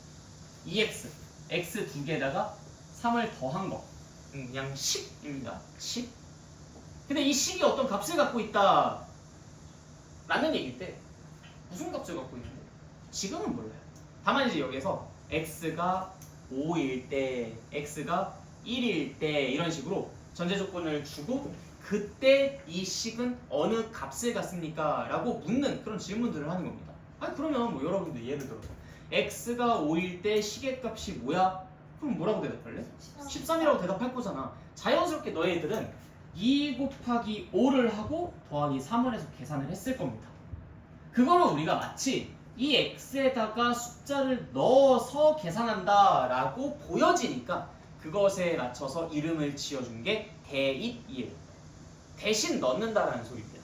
2x, x 두 개에다가 3을 더한 거, 그냥 식입니다. 식. 근데 이 식이 어떤 값을 갖고 있다 라는 얘기일 때 무슨 값을 갖고 있는데 지금은 몰라요. 다만 이제 여기에서 x가 5일 때, x가 1일 때 이런 식으로 전제 조건을 주고 그때 이 식은 어느 값을 갖습니까? 라고 묻는 그런 질문들을 하는 겁니다. 아니 그러면 뭐 여러분들 예를 들어서 x가 5일 때 식의 값이 뭐야? 그럼 뭐라고 대답할래? 13이라고 대답할 거잖아. 자연스럽게 너희들은 2 곱하기 5를 하고 더하기 3을 해서 계산을 했을 겁니다. 그거를 우리가 마치 이 x에다가 숫자를 넣어서 계산한다 라고 보여지니까 그것에 맞춰서 이름을 지어준 게 대입이에요. 대신 넣는다라는 소리입니다.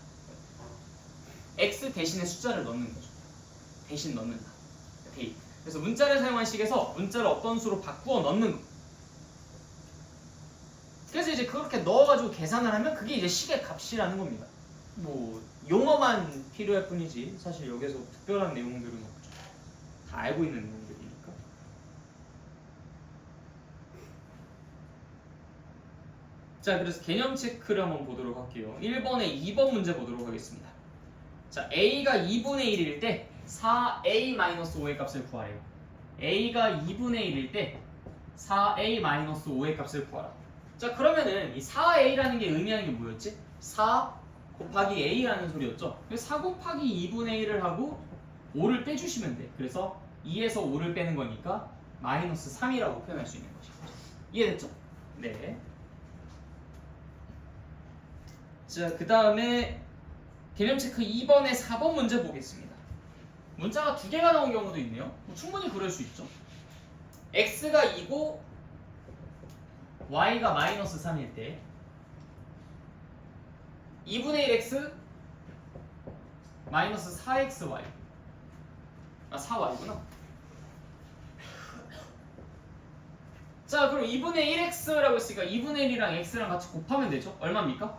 x 대신에 숫자를 넣는 거죠. 대신 넣는다. 대입. 그래서 문자를 사용한 식에서 문자를 어떤 수로 바꾸어 넣는 거. 그래서 이제 그렇게 넣어가지고 계산을 하면 그게 이제 식의 값이라는 겁니다. 뭐 용어만 필요할 뿐이지 사실 여기서 특별한 내용들은 없죠. 다 알고 있는 내용들이니까. 자, 그래서 개념 체크를 한번 보도록 할게요. 1번에 2번 문제 보도록 하겠습니다. 자, a가 2분의 1일 때 4a-5의 값을 구하래요. a가 2분의 1일 때 4a-5의 값을 구하라. 자 그러면은 이 4a라는 게 의미하는 게 뭐였지? 4 곱하기 a라는 소리였죠. 그래서 4 곱하기 2분의 1을 하고 5를 빼주시면 돼. 그래서 2에서 5를 빼는 거니까 마이너스 3이라고 표현할 수 있는 것이죠. 이해됐죠? 네. 자 그 다음에 개념 체크 2번에 4번 문제 보겠습니다. 문자가 두 개가 나온 경우도 있네요. 뭐 충분히 그럴 수 있죠. x가 2고 y가 마이너스 3일 때 2분의 1x 마이너스 4xy 아 4y구나. 자 그럼 2분의 1x라고 했으니까 2분의 1이랑 x랑 같이 곱하면 되죠. 얼마입니까?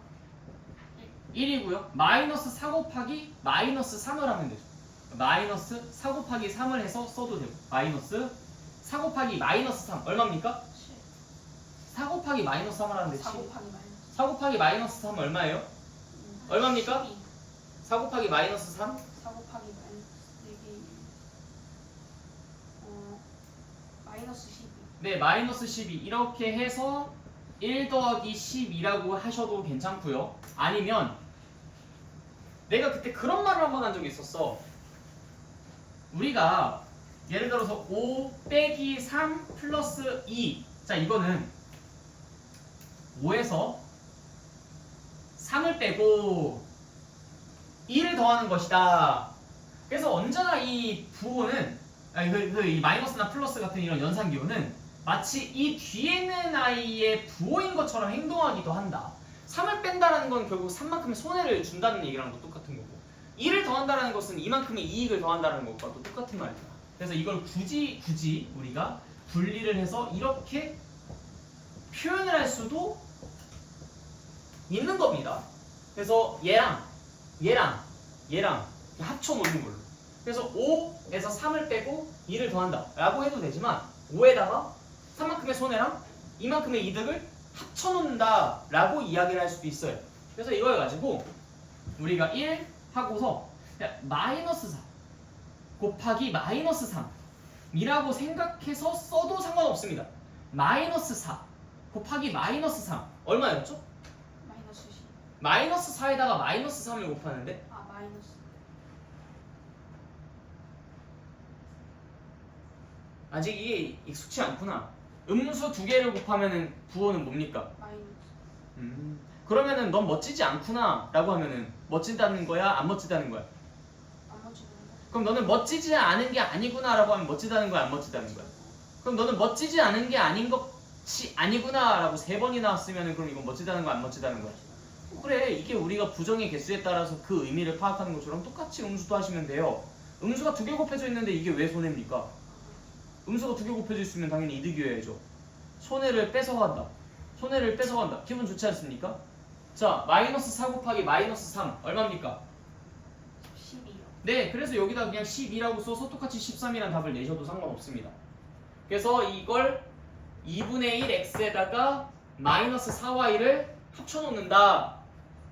1이고요. 마이너스 4 곱하기 마이너스 3을 하면 되죠. 마이너스 4 곱하기 3을 해서 써도 되고 마이너스 4 곱하기 마이너스 3 얼마입니까? 4 곱하기 마이너스 3을 하는데 4 곱하기 마이너스 4 곱하기 마이너스 3 얼마예요? 얼마입니까? 12. 4 곱하기 마이너스 3? 4 곱하기 마이너스 이게 마이너스 12. 네 마이너스 12 이렇게 해서 1 더하기 12라고 하셔도 괜찮고요. 아니면 내가 그때 그런 말을 한 번 한 적이 있었어. 우리가 예를 들어서 5 빼기 3 플러스 2 자 이거는 5에서 3을 빼고 2를 더하는 것이다. 그래서 언제나 이 부호는 이 마이너스나 플러스 같은 이런 연산기호는 마치 이 뒤에 있는 아이의 부호인 것처럼 행동하기도 한다. 3을 뺀다라는 건 결국 3만큼의 손해를 준다는 얘기랑도 똑같은 거고 2를 더한다는 것은 이만큼의 이익을 더한다는 것과도 똑같은 말이야. 그래서 이걸 굳이 우리가 분리를 해서 이렇게 표현을 할 수도 있는 겁니다. 그래서 얘랑 합쳐 놓는 걸로. 그래서 5에서 3을 빼고 2를 더한다 라고 해도 되지만 5에다가 3만큼의 손해랑 이만큼의 이득을 합쳐 놓는다 라고 이야기를 할 수도 있어요. 그래서 이걸 가지고 우리가 1 하고서 마이너스 4 곱하기 마이너스 3이라고 생각해서 써도 상관없습니다. 마이너스 4 곱하기 마이너스 3 얼마였죠? 마이너스 10. 마이너스 4에다가 마이너스 3을 곱하는데 마이너스. 아직 이게 익숙치 않구나. 음수 두 개를 곱하면은 부호는 뭡니까? 마이너스. 그러면은 넌 멋지지 않구나 라고 하면은 멋지다는 거야? 안 멋지다는 거야? 안 맞추는 그럼 너는 멋지지 않은 게 아니구나 라고 하면 멋지다는 거야? 안 멋지다는 거야? 그럼 너는 멋지지 않은 게 아닌 것이 아니구나 라고 3번이 나왔으면은 그럼 이건 멋지다는 거야? 안 멋지다는 거야? 그래 이게 우리가 부정의 개수에 따라서 그 의미를 파악하는 것처럼 똑같이 음수도 하시면 돼요. 음수가 2개 곱해져 있는데 이게 왜 손해입니까? 음수가 2개 곱해져 있으면 당연히 이득이어야죠. 손해를 뺏어간다. 손해를 뺏어간다. 기분 좋지 않습니까? 자 마이너스 4 곱하기 마이너스 3 얼마입니까? 12요. 네 그래서 여기다 그냥 12라고 써서 똑같이 13이라는 답을 내셔도 상관없습니다. 그래서 이걸 2분의 1x에다가 마이너스 4y를 합쳐놓는다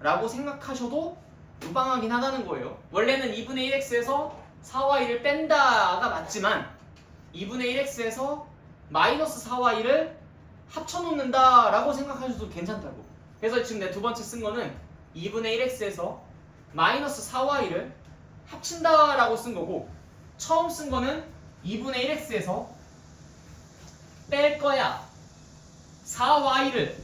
라고 생각하셔도 무방하긴 하다는 거예요. 원래는 2분의 1x에서 4y를 뺀다가 맞지만 2분의 1x에서 마이너스 4y를 합쳐놓는다 라고 생각하셔도 괜찮다고. 그래서 지금 내 두 번째 쓴 거는 2분의 1x에서 마이너스 4y를 합친다 라고 쓴 거고 처음 쓴 거는 2분의 1x에서 뺄 거야 4y를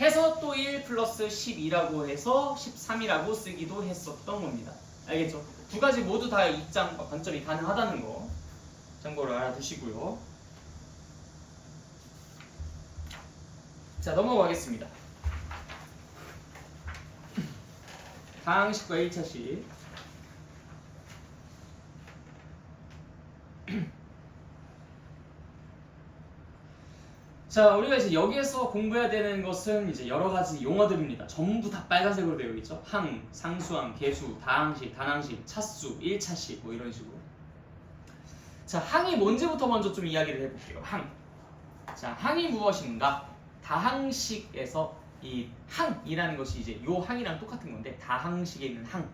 해서 또 1 플러스 12라고 해서 13이라고 쓰기도 했었던 겁니다. 알겠죠? 두 가지 모두 다 입장과 관점이 가능하다는 거 참고로 알아두시고요. 자 넘어가겠습니다. 다항식과 1차식. 자 우리가 이제 여기에서 공부해야 되는 것은 이제 여러 가지 용어들입니다. 전부 다 빨간색으로 되어 있죠. 항, 상수항, 계수, 다항식, 단항식, 차수, 1차식 뭐 이런 식으로. 자 항이 뭔지부터 먼저 좀 이야기를 해볼게요. 항. 자 항이 무엇인가? 다항식에서 이 항이라는 것이 이제 요 항이랑 똑같은 건데 다항식에 있는 항.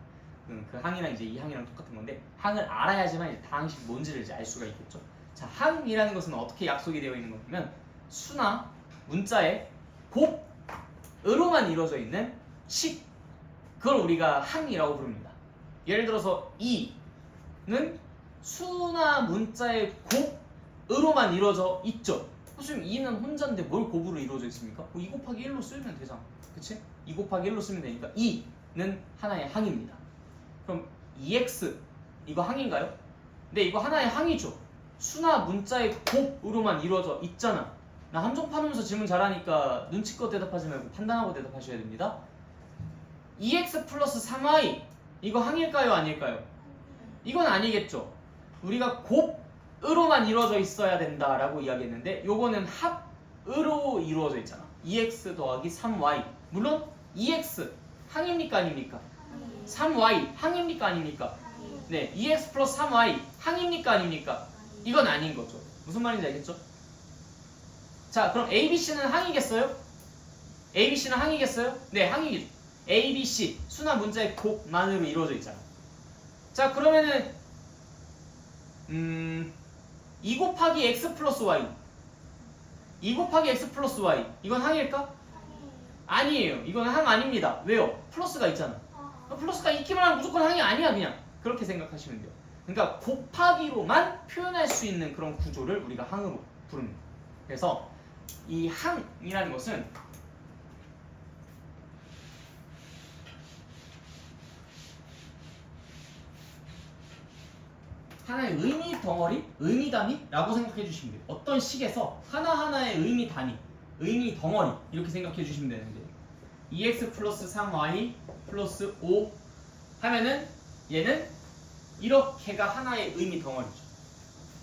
그 항이랑 이제 이 항이랑 똑같은 건데 항을 알아야지만 이제 다항식 뭔지를 이제 알 수가 있겠죠. 자 항이라는 것은 어떻게 약속이 되어 있는 거냐면 수나 문자의 곱으로만 이루어져 있는 식, 그걸 우리가 항이라고 부릅니다. 예를 들어서 2는 수나 문자의 곱으로만 이루어져 있죠. 지금 2는 혼자인데 뭘 곱으로 이루어져 있습니까? 2 곱하기 1로 쓰면 되잖아. 그치? 2 곱하기 1로 쓰면 되니까 2는 하나의 항입니다. 그럼 2x 이거 항인가요? 네, 이거 하나의 항이죠. 수나 문자의 곱으로만 이루어져 있잖아. 나 함정 파놓으면서 질문 잘하니까 눈치껏 대답하지 말고 판단하고 대답하셔야 됩니다. 2x 플러스 3y 이거 항일까요? 아닐까요? 이건 아니겠죠. 우리가 곱으로만 이루어져 있어야 된다라고 이야기했는데 요거는 합으로 이루어져 있잖아. 2x 더하기 3y. 물론 2x 항입니까 아닙니까? 3y 항입니까 아닙니까? 네, 2x 플러스 3y 항입니까 아닙니까? 이건 아닌 거죠. 무슨 말인지 알겠죠? 자, 그럼 ABC는 항이겠어요? ABC는 항이겠어요? 네, 항이겠죠. ABC 수나 문자의 곱만으로 이루어져 있잖아. 자, 그러면은 2 곱하기 x 플러스 y 2 곱하기 x 플러스 y 이건 항일까? 아니에요. 이건 항 아닙니다. 왜요? 플러스가 있잖아. 플러스가 있기만 하면 무조건 항이 아니야. 그냥 그렇게 생각하시면 돼요. 그러니까 곱하기로만 표현할 수 있는 그런 구조를 우리가 항으로 부릅니다. 그래서 이 항이라는 것은 하나의 의미 덩어리, 의미 단위라고 생각해 주시면 돼요. 어떤 식에서 하나하나의 의미 단위, 의미 덩어리 이렇게 생각해 주시면 되는데 2x 플러스 3y 플러스 5 하면은 얘는 이렇게가 하나의 의미 덩어리죠.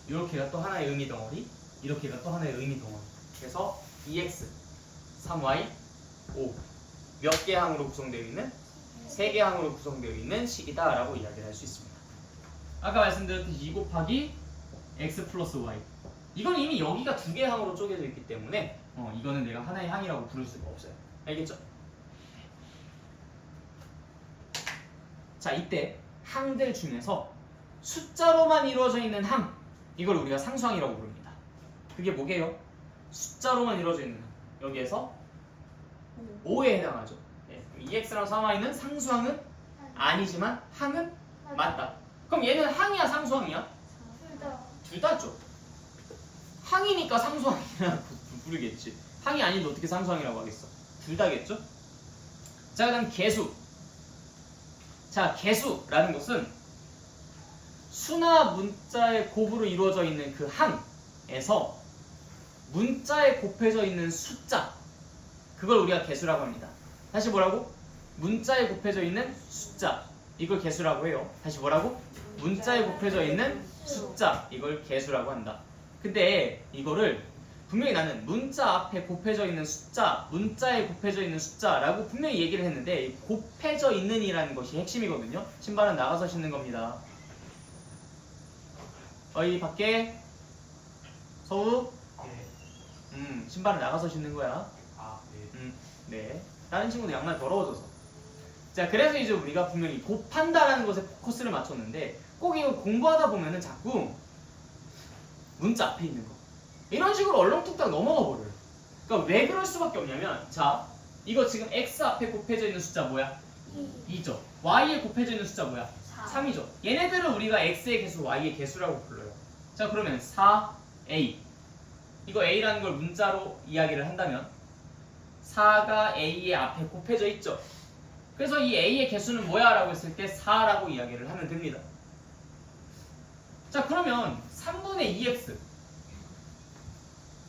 이렇게가 또 하나의 의미 덩어리, 이렇게가 또 하나의 의미 덩어리. 그래서 2x, 3y, 5 몇 개 항으로 구성되어 있는? 3개 항으로 구성되어 있는 식이다라고 이야기를 할 수 있습니다. 아까 말씀드렸듯이 2 곱하기 x 플러스 y 이건 이미 여기가 2개 항으로 쪼개져 있기 때문에 이거는 내가 하나의 항이라고 부를 수가 없어요. 알겠죠? 자, 이때 항들 중에서 숫자로만 이루어져 있는 항 이걸 우리가 상수항이라고 부릅니다. 그게 뭐게요? 숫자로만 이루어져 있는 항. 여기에서 5에 해당하죠. 네. 2x랑 3y는 상수항은 아니지만 항은 맞다. 그럼 얘는 항이야 상수항이야? 둘 다죠. 항이니까 상수항이라 부르겠지. 항이 아닌데 어떻게 상수항이라고 하겠어? 둘 다겠죠? 자, 그다음 개수. 자, 개수라는 것은 수나 문자의 곱으로 이루어져 있는 그 항에서 문자에 곱해져 있는 숫자 그걸 우리가 개수라고 합니다. 다시 뭐라고? 문자에 곱해져 있는 숫자 이걸 개수라고 해요. 다시 뭐라고? 문자에 곱해져 있는 숫자 이걸 개수라고 한다. 근데 이거를 분명히 나는 문자 앞에 곱해져 있는 숫자, 문자에 곱해져 있는 숫자라고 분명히 얘기를 했는데 곱해져 있는 이라는 것이 핵심이거든요. 신발은 나가서 신는 겁니다. 어이 밖에 서우 신발은 나가서 신는 거야. 네. 다른 친구도 양말 더러워져서. 자, 그래서 이제 우리가 분명히 곱한다라는 것에 포커스를 맞췄는데 꼭 이거 공부하다 보면은 자꾸 문자 앞에 있는 거 이런 식으로 얼렁뚱땅 넘어가 버려요. 그러니까 왜 그럴 수밖에 없냐면 자, 이거 지금 x 앞에 곱해져 있는 숫자 뭐야? 2죠. y에 곱해져 있는 숫자 뭐야? 3이죠. 얘네들은 우리가 x의 개수, y의 개수라고 불러요. 자, 그러면 4a 이거 a라는 걸 문자로 이야기를 한다면 4가 a의 앞에 곱해져 있죠. 그래서 이 a의 개수는 뭐야? 라고 했을 때 4라고 이야기를 하면 됩니다. 자, 그러면 3분의 2x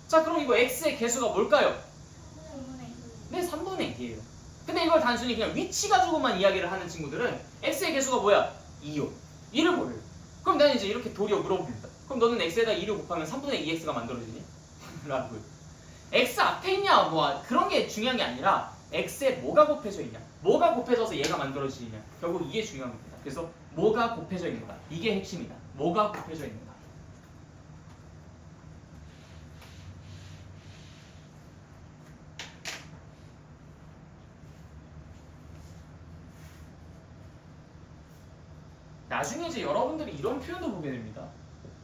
자, 그럼 이거 x의 개수가 뭘까요? 네, 3분의 2예요. 근데 이걸 단순히 그냥 위치 가지고만 이야기를 하는 친구들은 x의 개수가 뭐야? 2요. 2를 모르요. 그럼 나는 이제 이렇게 도리어 물어봅니다. 그럼 너는 x에다 2를 곱하면 3분의 2x가 만들어지니? 라고요. x 앞에 있냐 뭐 그런 게 중요한 게 아니라 x에 뭐가 곱해져 있냐, 뭐가 곱해져서 얘가 만들어지냐, 결국 이게 중요한 겁니다. 그래서 뭐가 곱해져 있는가 이게 핵심이다. 뭐가 곱해져 있는가. 나중에 이제 여러분들이 이런 표현도 보게 됩니다.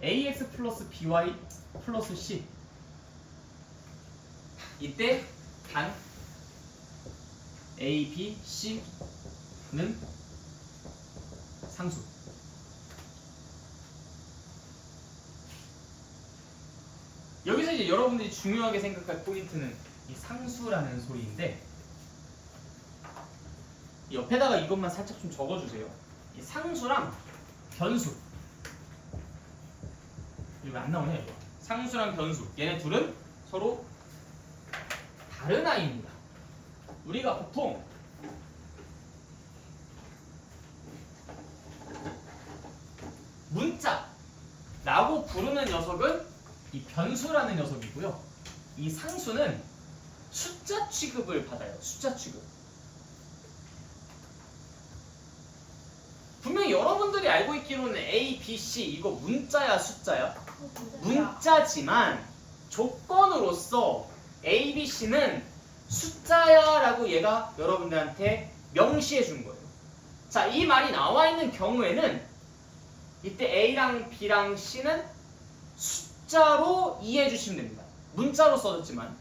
ax 플러스 by 플러스 c 이때 단 A, B, C는 상수. 여기서 이제 여러분들이 중요하게 생각할 포인트는 이 상수라는 소리인데 옆에다가 이것만 살짝 좀 적어주세요. 이 상수랑 변수. 이거 안 나오네 이거. 상수랑 변수. 얘네 둘은 서로 다른 아이입니다. 우리가 보통 문자라고 부르는 녀석은 이 변수라는 녀석이고요. 이 상수는 숫자 취급을 받아요. 숫자 취급. 분명히 여러분들이 알고 있기로는 A, B, C 이거 문자야 숫자야? 문자지만 조건으로서 A, B, C는 숫자야 라고 얘가 여러분들한테 명시해 준 거예요. 자, 이 말이 나와 있는 경우에는 이때 A랑 B랑 C는 숫자로 이해해 주시면 됩니다. 문자로 써졌지만.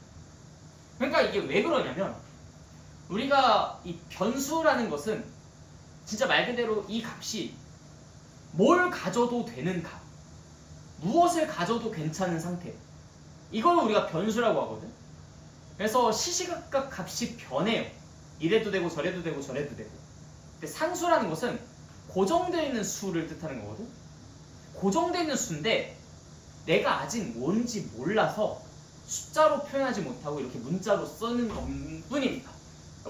그러니까 이게 왜 그러냐면 우리가 이 변수라는 것은 진짜 말 그대로 이 값이 뭘 가져도 되는 값, 무엇을 가져도 괜찮은 상태, 이걸 우리가 변수라고 하거든. 그래서 시시각각 값이 변해요. 이래도 되고 저래도 되고 저래도 되고. 근데 상수라는 것은 고정되어 있는 수를 뜻하는 거거든. 고정되어 있는 수인데 내가 아직 뭔지 몰라서 숫자로 표현하지 못하고 이렇게 문자로 쓰는 것뿐입니다.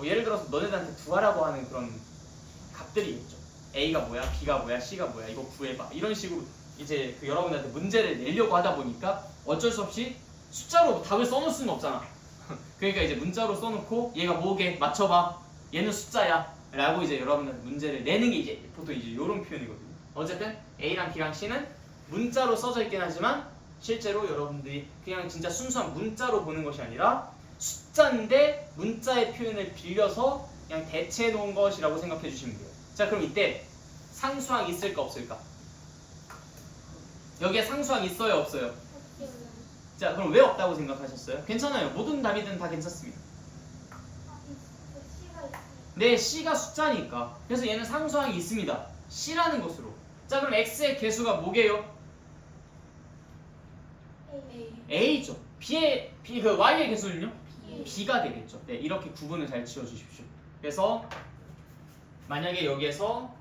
예를 들어서 너네들한테 구하라고 하는 그런 값들이 있죠. A가 뭐야, B가 뭐야, C가 뭐야, 이거 구해봐. 이런 식으로 이제 그 여러분들한테 문제를 내려고 하다 보니까 어쩔 수 없이 숫자로 답을 써놓을 수는 없잖아. 그러니까 이제 문자로 써놓고 얘가 뭐게 맞춰봐. 얘는 숫자야. 라고 이제 여러분들한테 문제를 내는 게 이제 보통 이제 이런 표현이거든요. 어쨌든 A랑 B랑 C는 문자로 써져 있긴 하지만 실제로 여러분들이 그냥 진짜 순수한 문자로 보는 것이 아니라 숫자인데 문자의 표현을 빌려서 그냥 대체해 놓은 것이라고 생각해 주시면 돼요. 자, 그럼 이때 상수항 있을까 없을까? 여기에 상수항 있어요 없어요? 자, 그럼 왜 없다고 생각하셨어요? 괜찮아요. 모든 답이든 다 괜찮습니다. 네, C가 숫자니까. 그래서 얘는 상수항이 있습니다. C라는 것으로. 자, 그럼 X의 개수가 뭐게요? A죠. 그 Y의 개수는요? B가 되겠죠. 네, 이렇게 구분을 잘 지어주십시오. 그래서 만약에 여기에서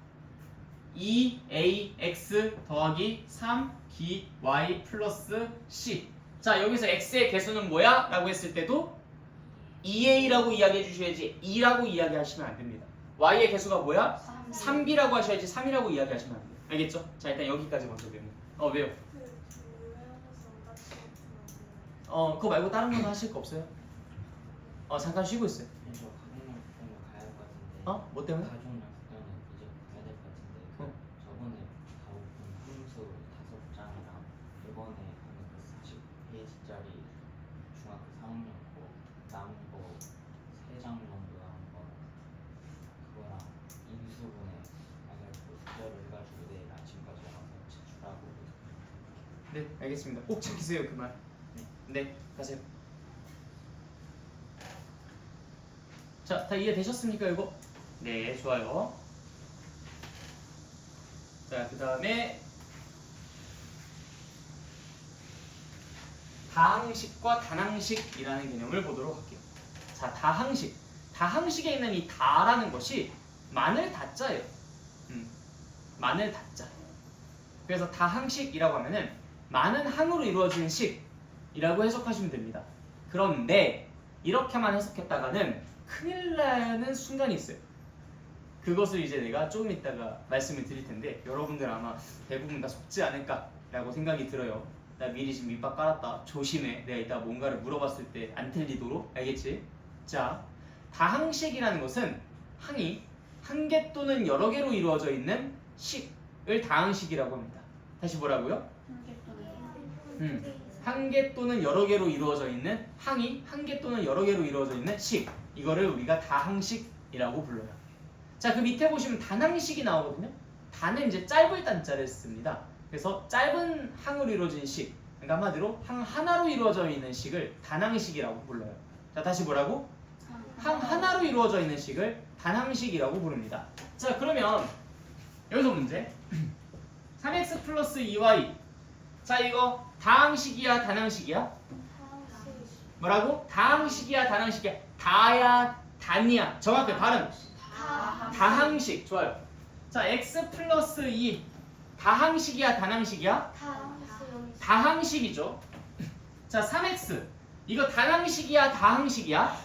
2ax 더하기 3by 플러스 c. 자, 여기서 x의 개수는 뭐야? 라고 했을 때도 2a라고 이야기해 주셔야지 2라고 이야기하시면 안 됩니다. y의 개수가 뭐야? 3b라고 하셔야지 3이라고 이야기하시면 안 돼요. 알겠죠? 자, 일단 여기까지 먼저 배우고. 왜요? 그거 말고 다른 건 하실 거 없어요? 잠깐 쉬고 있어요. 저 가공을 좀 가야 할 것 같은데. 뭐 때문에? 가족 약속단은 이제 가야 될 것 같은데. 저번에 가오픈 함수 5장이랑 이번에 하는 그 40페이지짜리 중학교 4학년 거 남은 거 3장 정도 남은 거 그거랑 인수분해 만약 그 숙제를 해가지고 내일 아침까지 와서 제출하고. 네, 알겠습니다. 꼭 지키세요 그 말. 네, 가세요. 자, 다 이해되셨습니까 이거? 네, 좋아요. 자, 그 다음에 다항식과 단항식이라는 개념을 보도록 할게요. 자, 다항식. 다항식에 있는 이 다라는 것이 마늘 다자예요. 마늘 다자. 그래서 다항식이라고 하면은 많은 항으로 이루어지는 식이라고 해석하시면 됩니다. 그런데 이렇게만 해석했다가는 큰일 나는 순간이 있어요. 그것을 이제 내가 조금 있다가 말씀을 드릴 텐데 여러분들 아마 대부분 다 속지 않을까라고 생각이 들어요. 나 미리 지금 밑밥 깔았다. 조심해. 내가 이따 뭔가를 물어봤을 때 안 틀리도록. 알겠지? 자, 다항식이라는 것은 항이 한 개 또는 여러 개로 이루어져 있는 식을 다항식이라고 합니다. 다시 뭐라고요? 한 개 또는 여러 개로 이루어져 있는 항이 한 개 또는 여러 개로 이루어져 있는 식. 이거를 우리가 다항식이라고 불러요. 자, 그 밑에 보시면 단항식이 나오거든요. 단은 이제 짧을 단자를 씁니다. 그래서 짧은 항으로 이루어진 식, 그러니까 한마디로 항 하나로 이루어져 있는 식을 단항식이라고 불러요. 자, 다시 뭐라고? 항 하나로 이루어져 있는 식을 단항식이라고 부릅니다. 자, 그러면 여기서 문제. 3x 플러스 2y. 자, 이거 다항식이야, 단항식이야? 뭐라고? 다항식이야, 단항식이야? 다야, 단이야. 정확히 발음. 다항식. 좋아요. 자, x 플러스 2 다항식이야, 단항식이야? 다항식이죠. 자, 3x 이거 단항식이야, 다항식이야?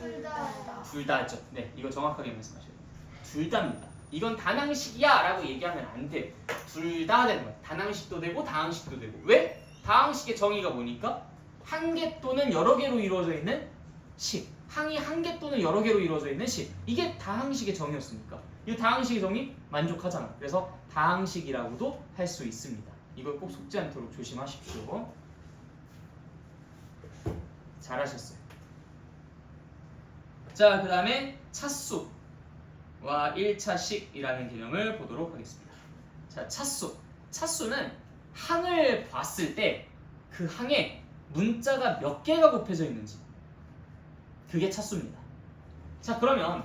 둘 다죠. 네, 이거 정확하게 말씀하셔야 돼요. 둘 다입니다. 이건 단항식이야 라고 얘기하면 안 돼. 둘 다 되는 거야. 단항식도 되고 다항식도 되고. 왜? 다항식의 정의가 뭐니까? 한 개 또는 여러 개로 이루어져 있는 식. 항이 한 개 또는 여러 개로 이루어져 있는 식. 이게 다항식의 정의였으니까. 이 다항식의 정의 만족하잖아. 그래서 다항식이라고도 할 수 있습니다. 이걸 꼭 속지 않도록 조심하십시오. 잘하셨어요. 자, 그 다음에 차수와 1차식이라는 개념을 보도록 하겠습니다. 자, 차수. 차수는 항을 봤을 때 그 항에 문자가 몇 개가 곱해져 있는지, 그게 차수입니다. 자, 그러면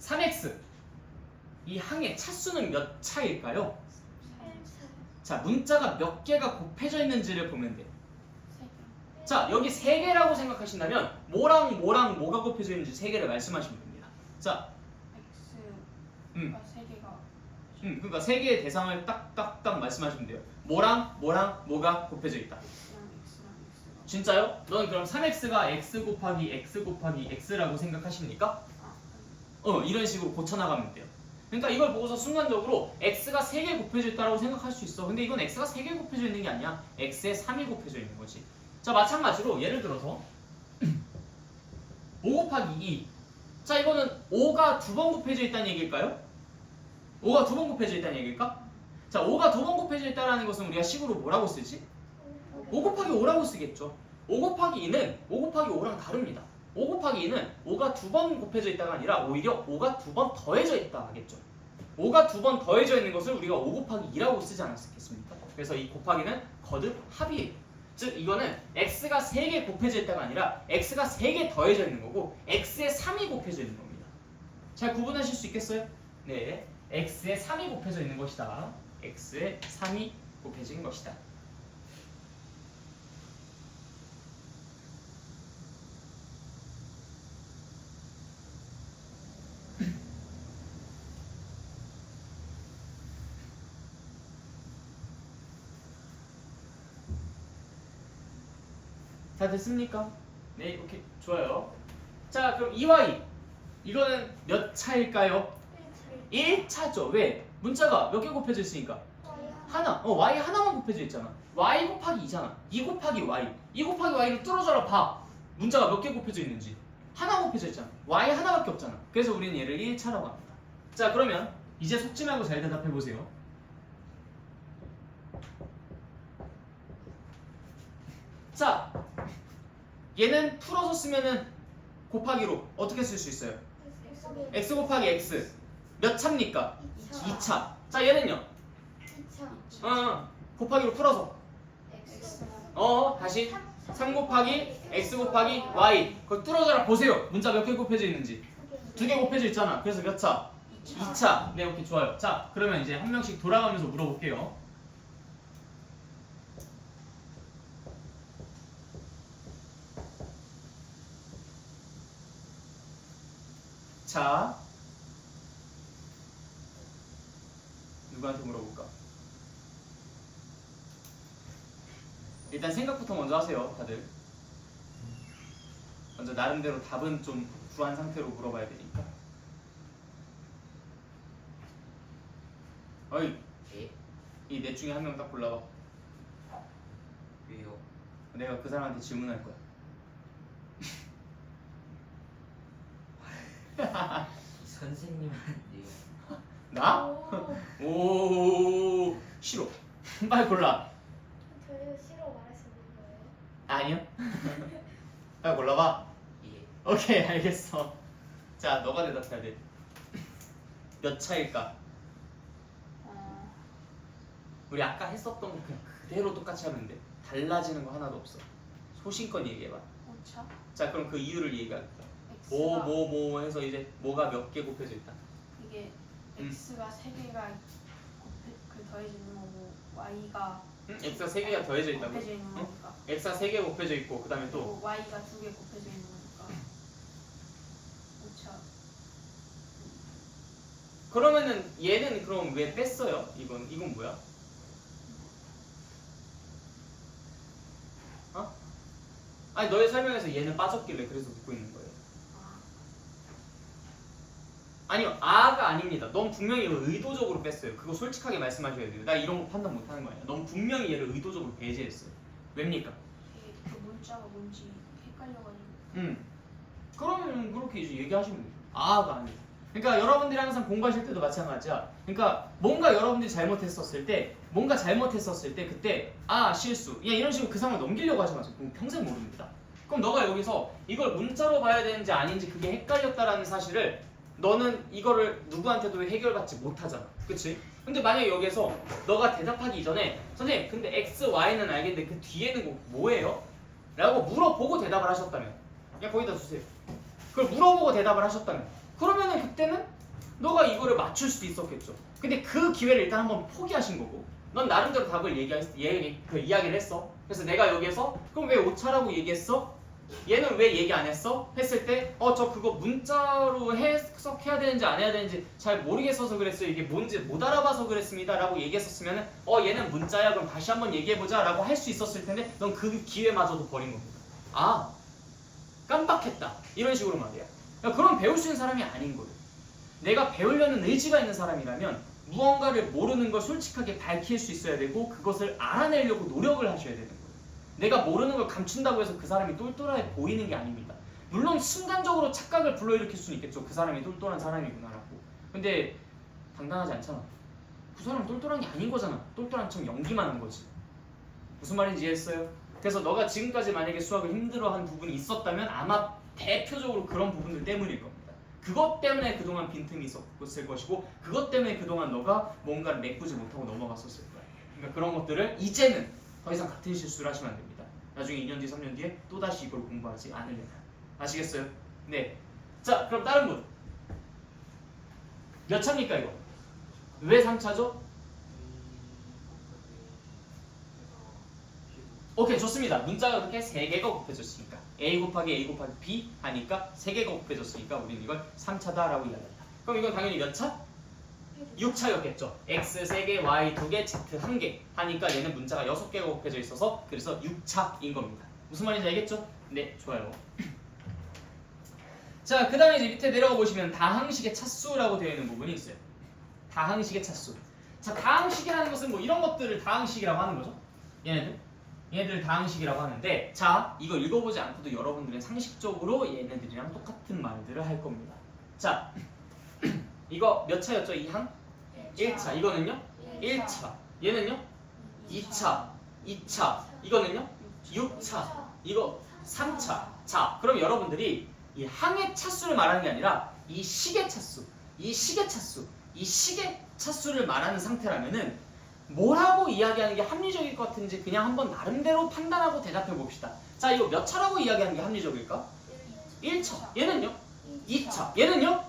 3x 이 항의 차수는 몇 차일까요? 자, 문자가 몇 개가 곱해져 있는지를 보면 돼요. 자, 여기 3개라고 생각하신다면 뭐랑 뭐랑 뭐가 곱해져 있는지 3개를 말씀하시면 됩니다. 자, X가 3개가 그러니까 3개의 대상을 딱딱딱 말씀하시면 돼요. 뭐랑 뭐랑 뭐가 곱해져 있다. X랑 진짜요? 넌 그럼 3x가 x 곱하기 x 곱하기 x라고 생각하십니까? 이런 식으로 고쳐나가면 돼요. 그러니까 이걸 보고서 순간적으로 x가 3개 곱해져 있다고 생각할 수 있어. 근데 이건 x가 3개 곱해져 있는 게 아니야. x에 3이 곱해져 있는 거지. 자, 마찬가지로 예를 들어서 5 곱하기 2. 자, 이거는 5가 2번 곱해져 있다는 얘기일까요? 5가 2번 곱해져 있다는 얘기일까? 자, 5가 2번 곱해져 있다는 것은 우리가 식으로 뭐라고 쓰지? 5 곱하기 5라고 쓰겠죠. 5 곱하기 2는 5 곱하기 5랑 다릅니다. 5 곱하기 2는 5가 2번 곱해져 있다가 아니라 오히려 5가 2번 더해져 있다 하겠죠. 5가 2번 더해져 있는 것을 우리가 5 곱하기 2라고 쓰지 않았겠습니까? 그래서 이 곱하기는 거듭 합이에요. 즉 이거는 x가 3개 곱해져 있다가 아니라 x가 3개 더해져 있는 거고 x에 3이 곱해져 있는 겁니다. 잘 구분하실 수 있겠어요? 네, x에 3이 곱해져 있는 것이다. x에 3이 곱해진 것이다. 다 됐습니까? 네, 오케이, 좋아요. 자, 그럼 2y 이거는 몇 차일까요? 1차죠. 왜? 문자가 몇 개 곱해져 있으니까 하나. y 하나만 곱해져 있잖아. y 곱하기 2잖아. 2 곱하기 y. 2 곱하기 y를 뚫어져라 봐. 문자가 몇 개 곱해져 있는지. 하나 곱해져 있잖아. y 하나밖에 없잖아. 그래서 우리는 얘를 1차라고 합니다. 자, 그러면 이제 속지 말고 잘 대답해 보세요. 자, 얘는 풀어서 쓰면은 곱하기로 어떻게 쓸 수 있어요? x 곱하기 x 몇 차입니까? 2차. 자, 얘는요? 곱하기로 풀어서 다시 3 곱하기 x 곱하기 y. 그거 뚫어져라 보세요. 문자 몇 개 곱해져 있는지. 2개 곱해져 있잖아. 그래서 몇 차? 2차. 네, 오케이, 좋아요. 자, 그러면 이제 한 명씩 돌아가면서 물어볼게요. 자, 누구한테 물어볼까? 일단 생각부터 먼저 하세요, 다들. 먼저 나름대로 답은 좀 구한 상태로 물어봐야 되니까. 어이, 이 넷 중에 한 명 딱 골라봐. 왜요? 내가 그 사람한테 질문할 거야. 선생님한테요. 나? 오, 싫어. 빨리 골라. 저희가 싫어 말하시는 거예요? 아니요. 빨리 골라봐. 예. 오케이, 알겠어. 자, 너가 대답해야 돼. 몇 차일까? 우리 아까 했었던 거 그냥 그대로 똑같이 하면 돼. 달라지는 거 하나도 없어. 소신껏 얘기해봐. 5차? 자 그럼 그 이유를 얘기할게요. X가 뭐 해서 이제 뭐가 몇 개 곱해져 있다. 이게 음. X가 3개가 더해지는 거고 Y가 x가 3개가 더해져 있다고. 곱해져 있는 거니까 x가 3개 곱해져 있고 그 다음에 또 그리고 Y가 2개 곱해져 있는 거니까 5차. 그러면은 얘는 그럼 왜 뺐어요? 이건 뭐야? 어? 아니 너의 설명에서 얘는 빠졌길래 그래서 묻고 있는 거예요. 아니요, 아가 아닙니다. 넌 분명히 이걸 의도적으로 뺐어요. 그거 솔직하게 말씀하셔야 돼요. 나 이런 거 판단 못하는 거 아니야. 넌 분명히 얘를 의도적으로 배제했어요. 왜입니까? 그 문자가 뭔지 헷갈려가지고 그러면 그렇게 이제 얘기하시면 되죠. 아가 아니고. 그러니까 여러분들이 항상 공부하실 때도 마찬가지야. 그러니까 뭔가 여러분들이 잘못했었을 때 그때 실수. 그냥 이런 식으로 그 상황을 넘기려고 하지 마세요. 그럼 평생 모릅니다. 그럼 너가 여기서 이걸 문자로 봐야 되는지 아닌지 그게 헷갈렸다라는 사실을 너는 이거를 누구한테도 해결받지 못하잖아. 그치? 근데 만약에 여기서 너가 대답하기 이전에 선생님 근데 x, y는 알겠는데 그 뒤에는 뭐예요? 라고 물어보고 대답을 하셨다면 그냥 거기다 주세요. 그걸 물어보고 대답을 하셨다면 그러면은 그때는 너가 이거를 맞출 수도 있었겠죠. 근데 그 기회를 일단 한번 포기하신 거고 넌 나름대로 답을 이야기를 했어. 그래서 내가 여기에서 그럼 왜 오차라고 얘기했어? 얘는 왜 얘기 안 했어? 했을 때 저 그거 문자로 해석해야 되는지 안 해야 되는지 잘 모르겠어서 그랬어요. 이게 뭔지 못 알아봐서 그랬습니다 라고 얘기했었으면 얘는 문자야 그럼 다시 한번 얘기해보자 라고 할 수 있었을 텐데 넌 그 기회마저도 버린 겁니다. 아 깜빡했다 이런 식으로 말이야. 그럼 배울 수 있는 사람이 아닌 거예요. 내가 배우려는 의지가 있는 사람이라면 무언가를 모르는 걸 솔직하게 밝힐 수 있어야 되고 그것을 알아내려고 노력을 하셔야 되는 거예요. 내가 모르는 걸 감춘다고 해서 그 사람이 똘똘해 보이는 게 아닙니다. 물론 순간적으로 착각을 불러일으킬 수는 있겠죠. 그 사람이 똘똘한 사람이구나라고. 근데 당당하지 않잖아. 그 사람은 똘똘한 게 아닌 거잖아. 똘똘한 척 연기만 한 거지. 무슨 말인지 이해했어요? 그래서 너가 지금까지 만약에 수학을 힘들어한 부분이 있었다면 아마 대표적으로 그런 부분들 때문일 겁니다. 그것 때문에 그동안 빈틈이 있었을 것이고 그것 때문에 그동안 너가 뭔가를 메꾸지 못하고 넘어갔었을 거야. 그러니까 그런 것들을 이제는 더 이상 같은 실수를 하시면 안 됩니다. 나중에 2년 뒤, 3년 뒤에 또다시 이걸 공부하지 않으려면. 아시겠어요? 네. 자, 그럼 다른 분. 몇 차입니까, 이거? 왜 3차죠? 오케이, 좋습니다. 문자가 그렇게 3개가 곱해졌으니까. A 곱하기 A 곱하기 B 하니까 3개가 곱해졌으니까 우리는 이걸 3차다라고 이야기한다. 그럼 이건 당연히 몇 차? 6차였겠죠. X 3개, Y 2개, Z 1개 하니까 얘는 문자가 6개가 곱해져 있어서 그래서 6차인 겁니다. 무슨 말인지 알겠죠? 네, 좋아요. 자, 그 다음에 이제 밑에 내려가 보시면 다항식의 차수라고 되어 있는 부분이 있어요. 다항식의 차수. 자, 다항식이라는 것은 뭐 이런 것들을 다항식이라고 하는 거죠. 얘네들 다항식이라고 하는데 자, 이거 읽어보지 않고도 여러분들은 상식적으로 얘네들이랑 똑같은 말들을 할 겁니다. 자, 이거 몇 차였죠? 이 항? 1차. 이거는요? 1차. 얘는요? 2차. 2차. 이거는요? 6차. 이거 3차. 자, 그럼 여러분들이 이 항의 차수를 말하는 게 아니라 이 식의 차수, 이 식의 차수, 이 식의 차수를 말하는 상태라면은 뭐라고 이야기하는 게 합리적일 것 같은지 그냥 한번 나름대로 판단하고 대답해 봅시다. 자, 이거 몇 차라고 이야기하는 게 합리적일까? 1차. 얘는요? 2차. 얘는요?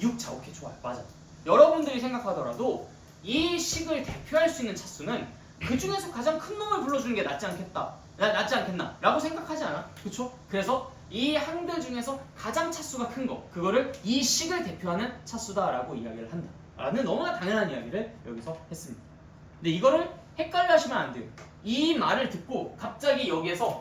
6차. 오케이, 좋아요. 맞아. 여러분들이 생각하더라도 이 식을 대표할 수 있는 차수는 그 중에서 가장 큰 놈을 불러주는 게 낫지 않겠나? 라고 생각하지 않아? 그쵸? 그래서 이 항들 중에서 가장 차수가 큰 거, 그거를 이 식을 대표하는 차수다라고 이야기를 한다. 라는 너무나 당연한 이야기를 여기서 했습니다. 근데 이거를 헷갈려 하시면 안 돼요. 이 말을 듣고 갑자기 여기에서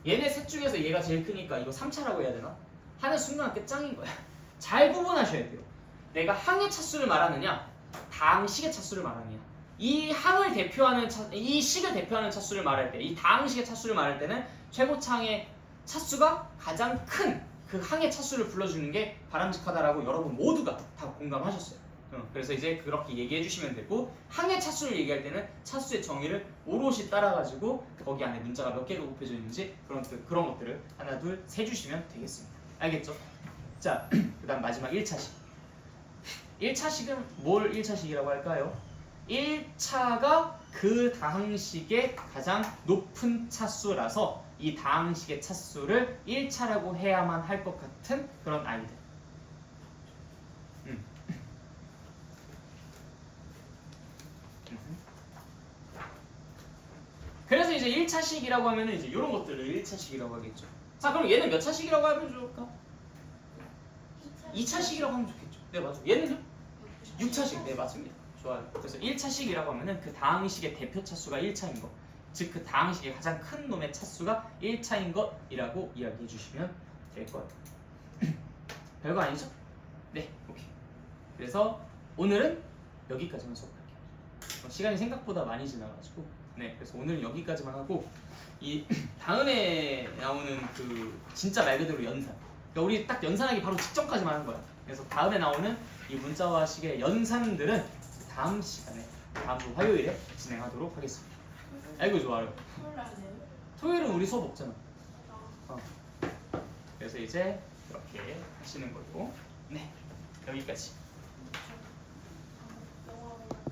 얘네 셋 중에서 얘가 제일 크니까 이거 3차라고 해야 되나? 하는 순간 끝장인 거야. 잘 구분하셔야 돼요. 내가 항의 차수를 말하느냐, 다항식의 차수를 말하느냐. 이 항을 대표하는 이 식을 대표하는 차수를 말할 때, 이 다항식의 차수를 말할 때는 최고차항의 차수가 가장 큰 그 항의 차수를 불러주는 게 바람직하다라고 여러분 모두가 다 공감하셨어요. 그래서 이제 그렇게 얘기해 주시면 되고 항의 차수를 얘기할 때는 차수의 정의를 오롯이 따라가지고 거기 안에 문자가 몇 개가 곱해져 있는지 그런 것들을 하나 둘 세 주시면 되겠습니다. 알겠죠? 자, 그 다음 마지막 1차식. 1차식은 뭘 1차식이라고 할까요? 1차가 그 다항식의 가장 높은 차수라서 이 다항식의 차수를 1차라고 해야만 할 것 같은 그런 아이들. 그래서 이제 1차식이라고 하면은 이제 이런 것들을 1차식이라고 하겠죠. 자, 그럼 얘는 몇 차식이라고 하면 좋을까? 2차식이라고 하면 좋겠죠. 네, 맞죠. 얘는요? 6차식. 네, 맞습니다. 좋아요. 그래서 1차식이라고 하면은 그 다항식의 대표 차수가 1차인 것, 즉 그 다항식의 가장 큰 놈의 차수가 1차인 것이라고 이야기해 주시면 될 것 같아요. 별거 아니죠? 네, 오케이. 그래서 오늘은 여기까지만 수업할게요. 시간이 생각보다 많이 지나가지고, 네, 그래서 오늘은 여기까지만 하고, 이 다음에 나오는 그 진짜 말 그대로 연산. 그러니까 우리 딱 연산하기 바로 직전까지만 한 거야. 그래서 다음에 나오는 이 문자와 식의 연산들은 다음 시간에, 다음 주 화요일에 진행하도록 하겠습니다. 아이고 좋아요. 토요일 안 해요? 토요일은 우리 수업 없잖아. 그래서 이제 이렇게 하시는 거고, 네, 여기까지.